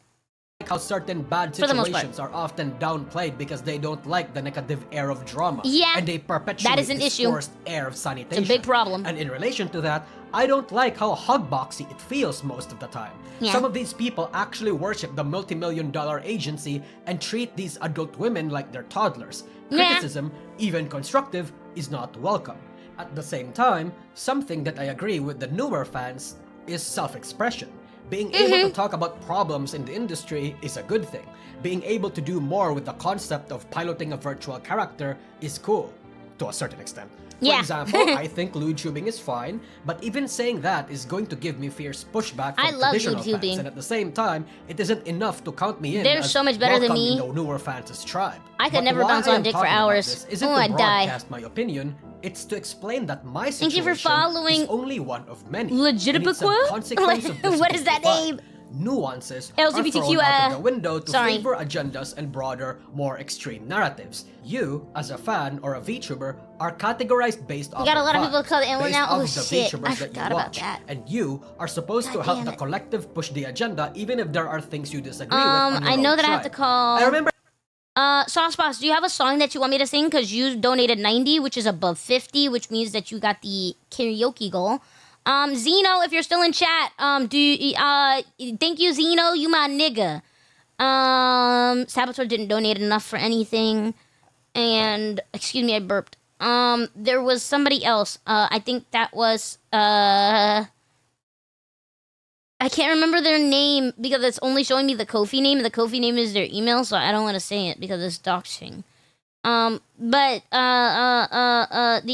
How certain bad situations are often downplayed because they don't like the negative air of drama. Yeah, and they perpetuate that is an this issue. forced air of sanitation. It's a big problem. And in relation to that, I don't like how hugboxy it feels most of the time. Yeah. Some of these people actually worship the multi-million-dollar agency and treat these adult women like they're toddlers. Criticism, even constructive, is not welcome. At the same time, something that I agree with the newer fans is self-expression. Being able to talk about problems in the industry is a good thing. Being able to do more with the concept of piloting a virtual character is cool. to a certain extent. Yeah. For example, I think LootTubing is fine, but even saying that is going to give me fierce pushback from I love traditional fans, LootTubing. and at the same time, it isn't enough to count me in. They're as so much better than welcome me. in the newer fans' tribe. I could But never why bounce I on am dick for talking about hours. this isn't Oh, to I'd die. broadcast my opinion. It's to explain that my Thank you situation for following is only one of many. Legitimate? And it's a consequence of this What is that divide. name? Nuances LGBTQ, are thrown out of the window to sorry. favor agendas and broader, more extreme narratives. You, as a fan or a VTuber, are categorized based off got a lot of vibes, people call it N-word based now? off Oh, of the shit. VTubers I that you forgot about watch. that. And you are supposed to God help damn the it. collective push the agenda, even if there are things you disagree with on your I know own that I have to tribe. call. I remember Sauce Boss, do you have a song that you want me to sing? Because you donated 90, which is above 50, which means that you got the karaoke goal. Zeno, if you're still in chat, thank you, Zeno, you my nigga. Saboteur didn't donate enough for anything. And, excuse me, I burped. There was somebody else. I think that was, I can't remember their name because it's only showing me the Ko-fi name, and the Ko-fi name is their email, so I don't want to say it because it's doxing. The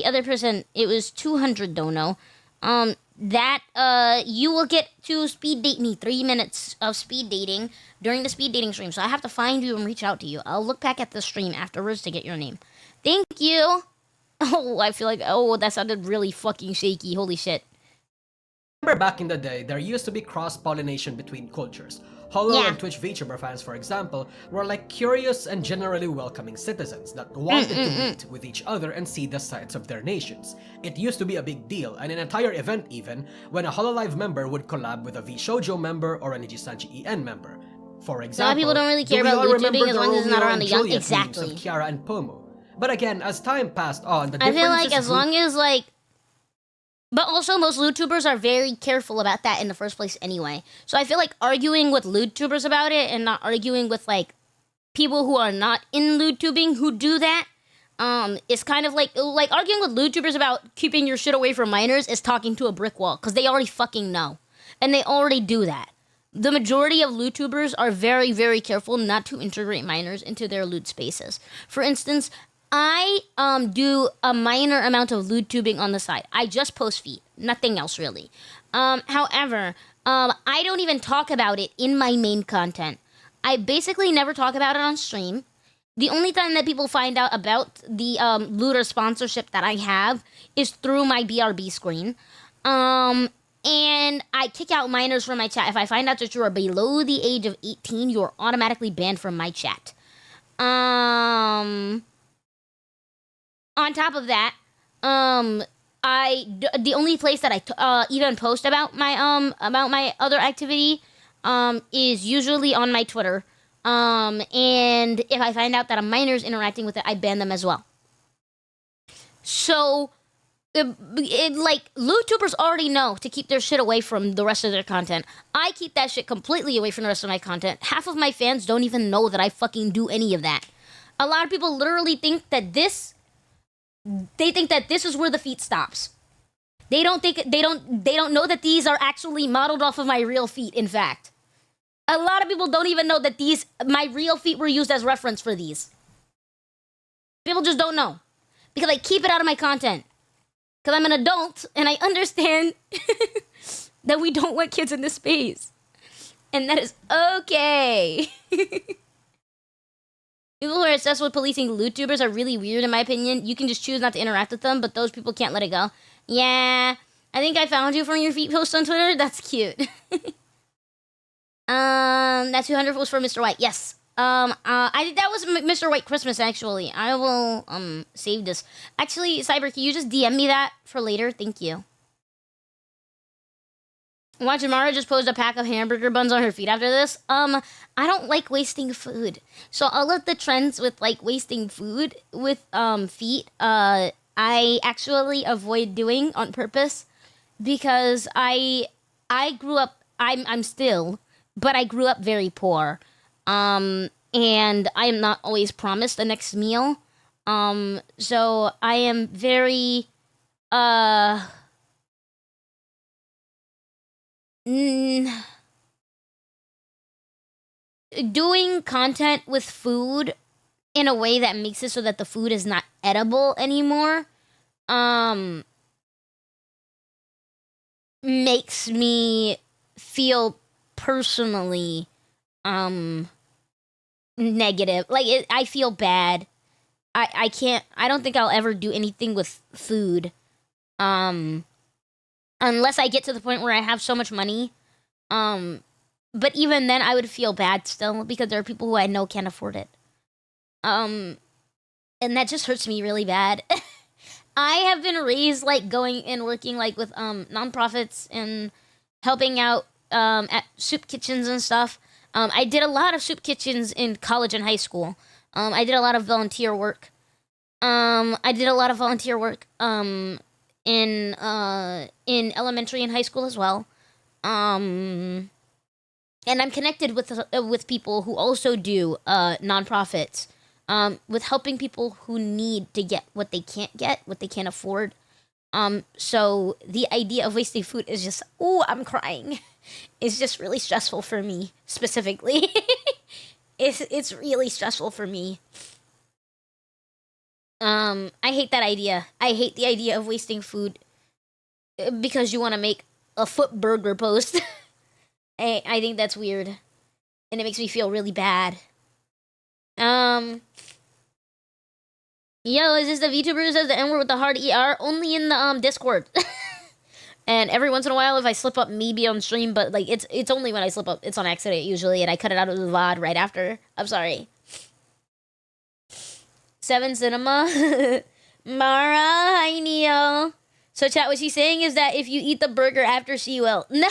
other person, it was 200 dono. You will get to speed date me 3 minutes of speed dating during the speed dating stream. So I have to find you and reach out to you. I'll look back at the stream afterwards to get your name. Thank you. Oh, I feel like, oh, that sounded really fucking shaky. Holy shit. Remember back in the day, there used to be cross-pollination between cultures. Hollow Yeah. and Twitch VTuber fans, for example, were like curious and generally welcoming citizens that wanted to meet with each other and see the sides of their nations. It used to be a big deal, and an entire event even, when a HoloLive member would collab with a VShojo member or an Ijisanji EN member. For example, A lot of people don't really care do we about all LootTubing remember as the long as it's not Romeo around and the young- Juliet memes exactly. of Kiara and Pomu? But again, as time passed on, the I differences feel like as grew. long as, like... But also, most LootTubers are very careful about that in the first place anyway. So I feel like arguing with LootTubers about it and not arguing with, like, people who are not in LootTubing who do that, is kind of like arguing with LootTubers about keeping your shit away from minors is talking to a brick wall, because they already fucking know. And they already do that. The majority of LootTubers are very, very careful not to integrate minors into their loot spaces. For instance, I do a minor amount of LootTubing on the side. I just post feet, nothing else really. However, I don't even talk about it in my main content. I basically never talk about it on stream. The only time that people find out about the looter sponsorship that I have is through my BRB screen. And I kick out minors from my chat. If I find out that you are below the age of 18, you are automatically banned from my chat. On top of that, the only place that I even post about my other activity is usually on my Twitter. And if I find out that a minor is interacting with it, I ban them as well. So, like, LootTubers already know to keep their shit away from the rest of their content. I keep that shit completely away from the rest of my content. Half of my fans don't even know that I fucking do any of that. A lot of people literally think that this is where the feet stops. They don't know that these are actually modeled off of my real feet, in fact. A lot of people don't even know that my real feet were used as reference for these. People just don't know. Because I keep it out of my content. Because I'm an adult, and I understand that we don't want kids in this space. And that is okay. People who are obsessed with policing LootTubers are really weird, in my opinion. You can just choose not to interact with them, but those people can't let it go. Yeah, I think I found you from your feet post on Twitter. That's cute. That 200 was for Mr. White. Yes. I think that was Mr. White Christmas, actually. I will, save this. Actually, Cyber, can you just DM me that for later? Thank you. Watch Amara just posed a pack of hamburger buns on her feet after this. I don't like wasting food. So all of the trends with, like, wasting food with, feet, I actually avoid doing on purpose because I grew up, I'm still, but I grew up very poor. And I am not always promised the next meal. So I am very, doing content with food in a way that makes it so that the food is not edible anymore, makes me feel personally negative. Like I feel bad. I don't think I'll ever do anything with food unless I get to the point where I have so much money. But even then I would feel bad still because there are people who I know can't afford it. And that just hurts me really bad. I have been raised like going and working like with nonprofits and helping out at soup kitchens and stuff. I did a lot of soup kitchens in college and high school. I did a lot of volunteer work. I did a lot of volunteer work in elementary and high school as well. And I'm connected with people who also do nonprofits, with helping people who need to get what they can't get, what they can't afford. So the idea of wasting food is just, I'm crying. It's just really stressful for me, specifically. It's really stressful for me. I hate that idea. I hate the idea of wasting food because you want to make a foot burger post. I think that's weird, and it makes me feel really bad. Yo, is this the VTuber who says the N-word with the hard ER? Only in the Discord. And every once in a while, if I slip up, maybe on stream, but like it's only when I slip up. It's on accident usually, and I cut it out of the VOD right after. I'm sorry. 7 Cinema. Mara, hi Neo. So chat, what she's saying is that if you eat the burger after, she will. No.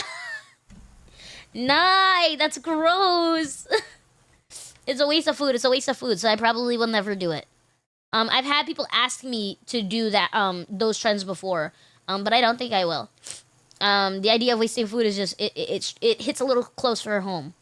Nah, that's gross. It's a waste of food. It's a waste of food, so I probably will never do it. I've had people ask me to do that, those trends before, but I don't think I will. The idea of wasting food is just, it hits a little close to home.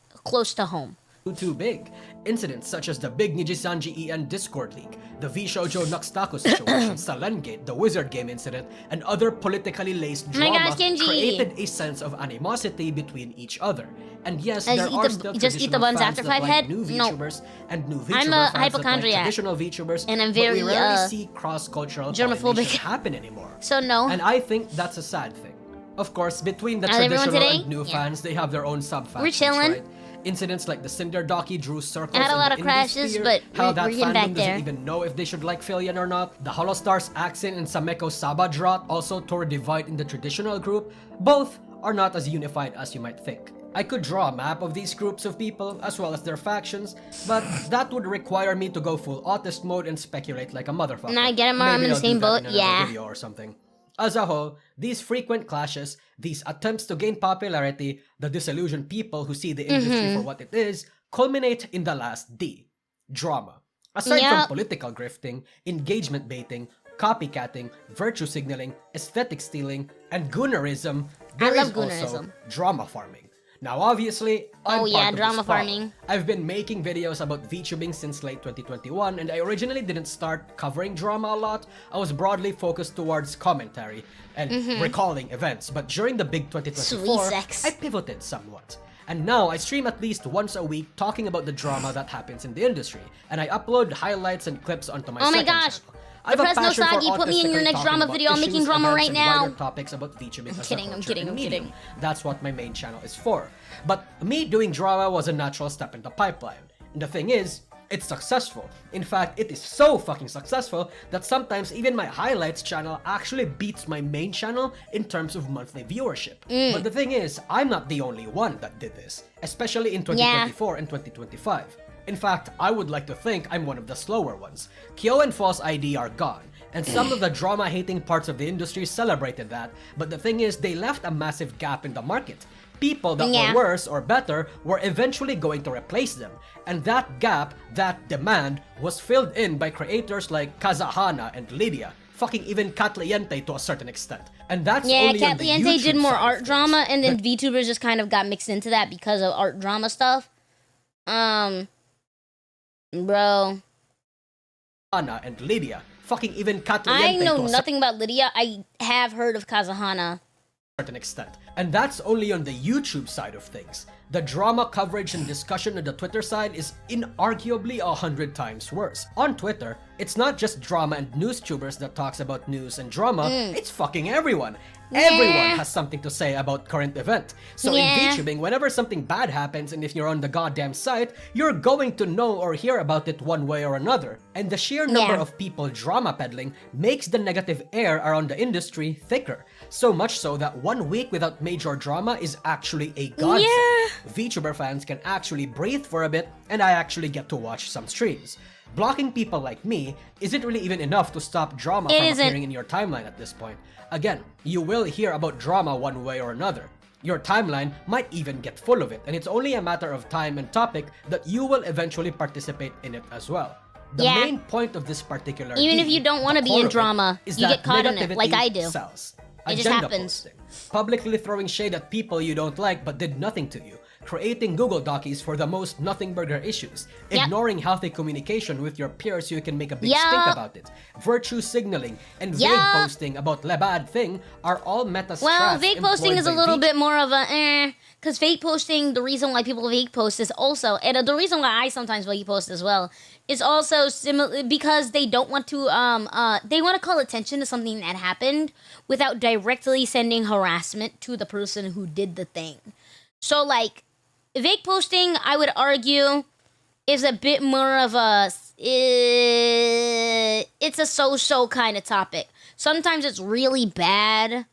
Too big. Incidents such as the big Nijisanji EN Discord leak, the V-Shoujo Nuxtaku situation, Salengate, the Wizard Game incident, and other politically laced drama created a sense of animosity between each other. And yes, there are still traditional fans that like new VTubers and new VTuber I'm a fans that like hypochondriac, traditional VTubers, and I'm very but we rarely see cross-cultural pollination happen anymore. So no. And I think that's a sad thing. Of course, between the traditional and new fans, they have their own sub-factions, we're chilling. right? Incidents like the Cinder Doki drew circles. I had a lot of crashes, but how we're getting back there. Doesn't even know if they should like Filian or not. The Holostars accent and Sameko Sabadrat also tore divide in the traditional group. Both are not as unified as you might think. I could draw a map of these groups of people as well as their factions, but that would require me to go full autist mode and speculate like a motherfucker. And I get it, I'm in the same boat. Yeah. Video or something. As a whole, these frequent clashes, these attempts to gain popularity, the disillusioned people who see the industry for what it is, culminate in the last D. Drama. Aside from political grifting, engagement baiting, copycatting, virtue signaling, aesthetic stealing, and goonerism, there is also drama farming. Now obviously, I'm part of drama this farming. I've been making videos about VTubing since late 2021, and I originally didn't start covering drama a lot. I was broadly focused towards commentary and recalling events, but during the big 2024, I pivoted somewhat. And now I stream at least once a week talking about the drama that happens in the industry, and I upload highlights and clips onto my second channel. I have a passion for Nousagi, put me in your next drama video. I'm making drama right now. Topics about VTubing I'm kidding. That's what my main channel is for. But me doing drama was a natural step in the pipeline. And the thing is, it's successful. In fact, it is so fucking successful that sometimes even my highlights channel actually beats my main channel in terms of monthly viewership. But the thing is, I'm not the only one that did this, especially in 2024 and 2025. In fact, I would like to think I'm one of the slower ones. Kyo and False ID are gone, and some of the drama-hating parts of the industry celebrated that, but the thing is, they left a massive gap in the market. People that were worse or better were eventually going to replace them, and that gap, that demand, was filled in by creators like Kazahana and Lydia, fucking even Katliente to a certain extent. And that's only Katliente did more art drama, and then VTubers just kind of got mixed into that because of art drama stuff. Bro. Anna and Lydia. Fucking even Katliente. I know nothing about Lydia. I have heard of Kazahana. Certain extent. And that's only on the YouTube side of things. The drama coverage and discussion on the Twitter side is inarguably 100 times worse. On Twitter, it's not just drama and news tubers that talks about news and drama, it's fucking everyone. Everyone has something to say about current event. So in VTubing, whenever something bad happens and if you're on the goddamn site, you're going to know or hear about it one way or another. And the sheer number of people drama peddling makes the negative air around the industry thicker. So much so that 1 week without major drama is actually a godsend. VTuber fans can actually breathe for a bit, and I actually get to watch some streams. Blocking people like me isn't really even enough to stop drama from appearing in your timeline at this point. Again, you will hear about drama one way or another. Your timeline might even get full of it, and it's only a matter of time and topic that you will eventually participate in it as well. The main point of this particular even if you don't want to be in drama, you get caught in it, like I do. Sells. It just happens. Posting, publicly throwing shade at people you don't like but did nothing to you, creating Google Docies for the most nothing burger issues, ignoring healthy communication with your peers so you can make a big stink about it, virtue signaling, and vague posting about the bad thing are all meta Well, vague posting is a little bit more of a because fake posting, the reason why people fake post is also, and the reason why I sometimes fake post as well, is also similar because they don't want to, they want to call attention to something that happened without directly sending harassment to the person who did the thing. So, like, fake posting, I would argue, is a bit more of a, it's a so-so kind of topic. Sometimes it's really bad,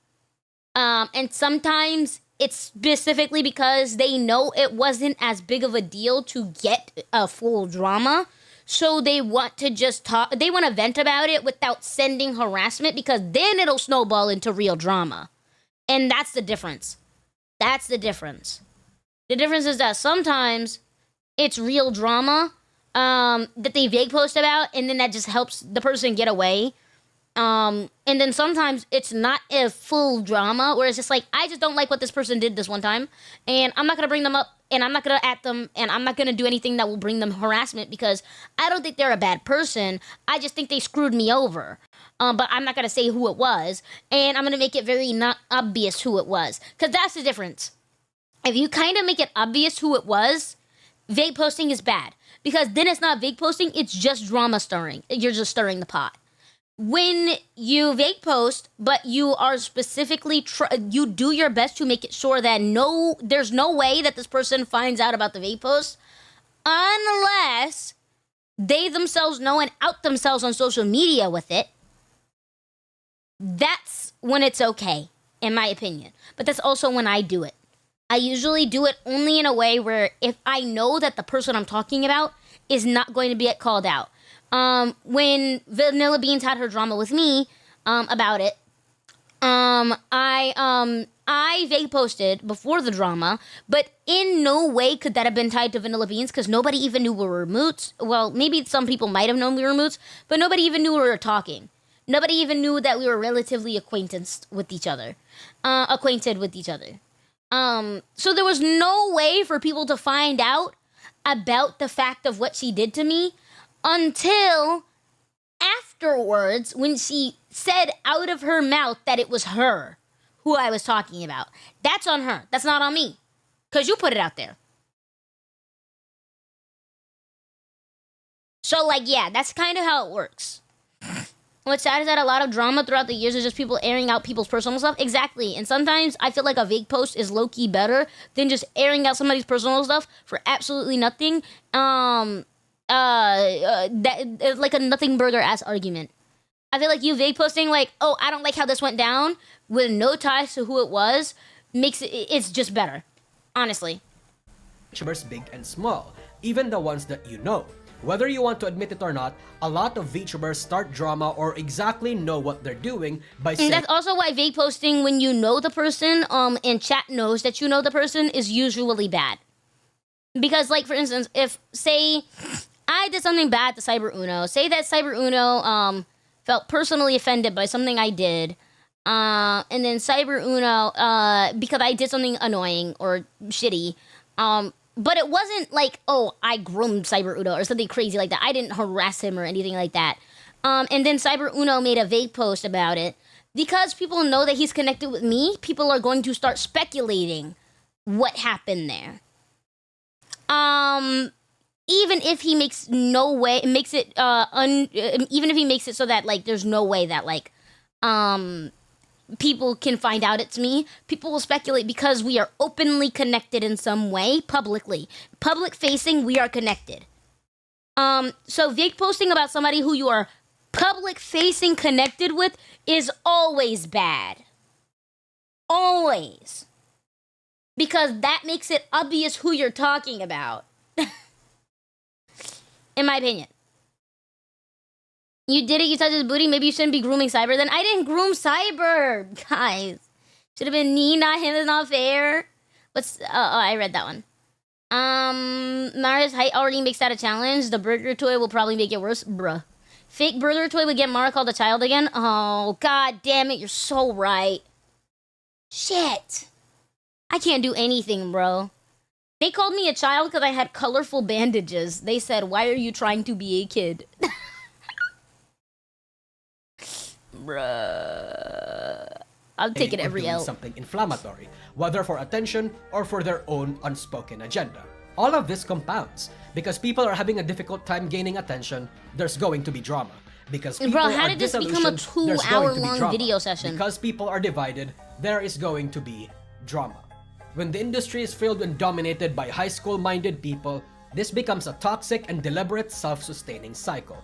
and sometimes it's specifically because they know it wasn't as big of a deal to get a full drama. So they want to just talk, they want to vent about it without sending harassment because then it'll snowball into real drama. And that's the difference. That's the difference. The difference is that sometimes it's real drama that they vague post about, and then that just helps the person get away. And then sometimes it's not a full drama where it's just like, I just don't like what this person did this one time, and I'm not going to bring them up, and I'm not going to at them, and I'm not going to do anything that will bring them harassment because I don't think they're a bad person. I just think they screwed me over. But I'm not going to say who it was, and I'm going to make it very not obvious who it was, because that's the difference. If you kind of make it obvious who it was, vague posting is bad, because then it's not vague posting, it's just drama stirring. You're just stirring the pot. When you vague post, but you are specifically, you do your best to make it sure that there's no way that this person finds out about the vague post, unless they themselves know and out themselves on social media with it. That's when it's okay, in my opinion. But that's also when I do it. I usually do it only in a way where if I know that the person I'm talking about is not going to be called out. When Vanilla Beans had her drama with me about it, I vague posted before the drama, but in no way could that have been tied to Vanilla Beans because nobody even knew we were moots. Well, maybe some people might have known we were moots, but nobody even knew we were talking. Nobody even knew that we were relatively acquainted with each other. So there was no way for people to find out about the fact of what she did to me until afterwards when she said out of her mouth that it was her who I was talking about. That's on her. That's not on me. Because you put it out there. So, like, yeah, that's kind of how it works. What's sad is that a lot of drama throughout the years is just people airing out people's personal stuff. Exactly. And sometimes I feel like a vague post is low-key better than just airing out somebody's personal stuff for absolutely nothing. That like a nothing burger ass argument. I feel like you vague posting like, oh, I don't like how this went down with no ties to who it was makes it's just better. Honestly. VTubers big and small, even the ones that you know. Whether you want to admit it or not, a lot of VTubers start drama or exactly know what they're doing by saying. And that's also why vague posting when you know the person, and chat knows that you know the person is usually bad. Because, like, for instance, if, say, I did something bad to Cyber Uno, say that Cyber Uno, felt personally offended by something I did, and then Cyber Uno, because I did something annoying or shitty, but it wasn't like, oh, I groomed Cyber Uno or something crazy like that. I didn't harass him or anything like that. And then Cyber Uno made a vague post about it. Because people know that he's connected with me, people are going to start speculating what happened there. even if he makes even if he makes it so that like there's no way that like people can find out it's me, people will speculate because we are openly connected in some way, public facing, we are connected. So vague posting about somebody who you are public facing connected with is always bad. Always. Because that makes it obvious who you're talking about. In my opinion. You did it, you touched his booty, maybe you shouldn't be grooming Cyber then. I didn't groom Cyber, guys. Should have been me, not him, it's not fair. I read that one. Mara's height already makes that a challenge. The burger toy will probably make it worse. Bruh. Fake burger toy would get Mara called a child again? Oh, god damn it, you're so right. Shit. I can't do anything, bro. They called me a child because I had colorful bandages. They said, why are you trying to be a kid? Bruh. I'll take it every L. Something inflammatory, whether for attention or for their own unspoken agenda. All of this compounds. Because people are having a difficult time gaining attention, there's going to be drama. Because people Bro, how did this become a 2-hour-long video session? Because people are divided, there is going to be drama. When the industry is filled and dominated by high school-minded people, this becomes a toxic and deliberate self-sustaining cycle.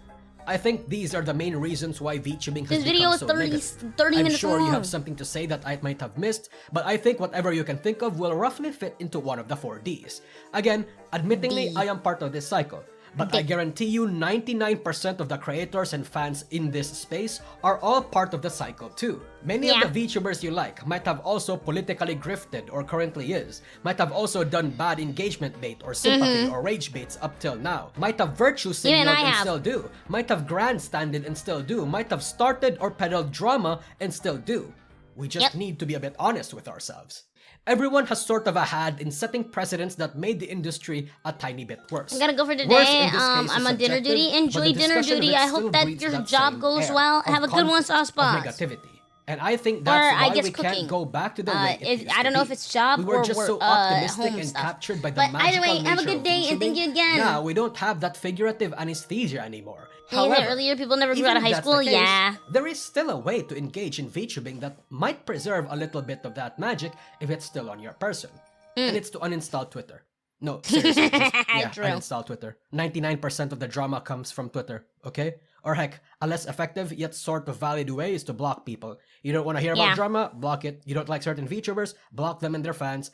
I think these are the main reasons why VTubing has become so negative. 30 minutes I'm sure long. You have something to say that I might have missed, but I think whatever you can think of will roughly fit into one of the 4 Ds. Again, admittingly, I am part of this cycle. But I guarantee you 99% of the creators and fans in this space are all part of the cycle too. Many of the VTubers you like might have also politically grifted or currently is, might have also done bad engagement bait or sympathy or rage baits up till now, might have virtue signaled and still do, might have grandstanded and still do, might have started or peddled drama and still do. We just need to be a bit honest with ourselves. Everyone has sort of a hand in setting precedents that made the industry a tiny bit worse. I gotta go for today. I'm on dinner duty. Enjoy dinner duty. I hope that your job goes well. Have a good one, Sauce Boss. Negativity. And I think that's why we can't go back to the way it used to be. I don't know if it's job we were just so optimistic home and stuff. captured by the But magical either way, have a nature good day of and thank you again. Now we don't have that figurative anesthesia anymore. You said earlier people never grew out of high school? Yeah. There is still a way to engage in VTubing that might preserve a little bit of that magic if it's still on your person. And it's to uninstall Twitter. No, seriously. Uninstall Twitter. 99% of the drama comes from Twitter, okay? Or heck, a less effective yet sort of valid way is to block people. You don't want to hear about drama? Block it. You don't like certain VTubers? Block them and their fans.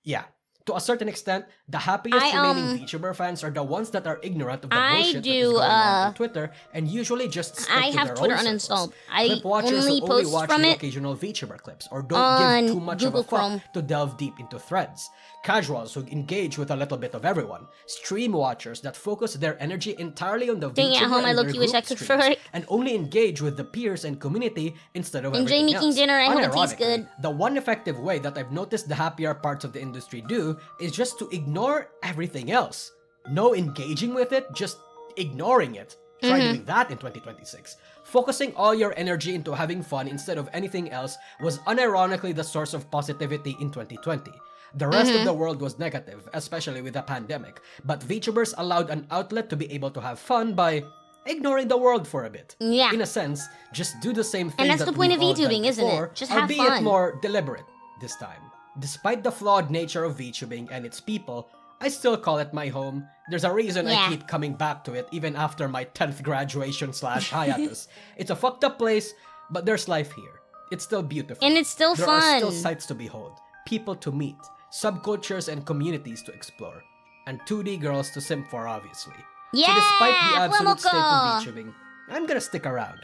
Yeah. To a certain extent, the happiest remaining VTuber fans are the ones that are ignorant of the bullshit that is going on Twitter and usually just stick to their Twitter own uninstalled. Clip watchers who only watch the occasional VTuber clips or don't give too much of a fuck to delve deep into threads. Casuals who engage with a little bit of everyone. Stream watchers that focus their energy entirely on the VTuber at home, I and their low-key wish I group could streams and only engage with the peers and community instead of everything making else. dinner. I hope it tastes good. The one effective way that I've noticed the happier parts of the industry do is just to ignore everything else. No engaging with it, just ignoring it. Try doing that in 2026. Focusing all your energy into having fun instead of anything else was unironically the source of positivity in 2020. The rest of the world was negative, especially with the pandemic, but VTubers allowed an outlet to be able to have fun by ignoring the world for a bit. Yeah. In a sense, just do the same thing and that's the point of VTubing, isn't it? Just have fun. Albeit more deliberate this time. Despite the flawed nature of VTubing and its people, I still call it my home. There's a reason I keep coming back to it even after my 10th graduation / hiatus. It's a fucked up place, but there's life here. It's still beautiful. And it's still fun. There are still sights to behold, people to meet, subcultures and communities to explore, and 2D girls to simp for, obviously. Yeah, so despite the absolute state of VTubing, I'm gonna stick around.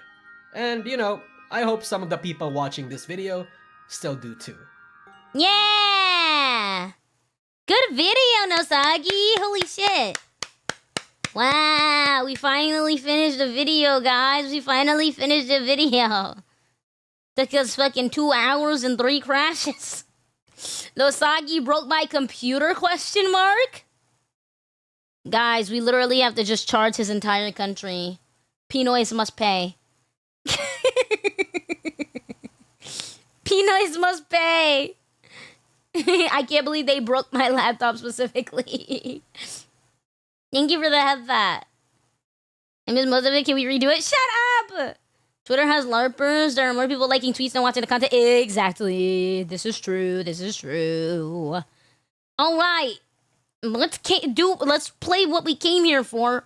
And, you know, I hope some of the people watching this video still do too. Yeah! Good video, Nousagi! Holy shit! Wow, we finally finished the video, guys. We finally finished the video. Took us fucking 2 hours and 3 crashes. Nousagi broke my computer, question mark? Guys, we literally have to just charge his entire country. Pinoys must pay. Pinoys must pay. I can't believe they broke my laptop specifically. Thank you for the head fat. I miss most of it. Can we redo it? Shut up! Twitter has LARPers. There are more people liking tweets than watching the content. Exactly. This is true. This is true. All right. Let's play what we came here for.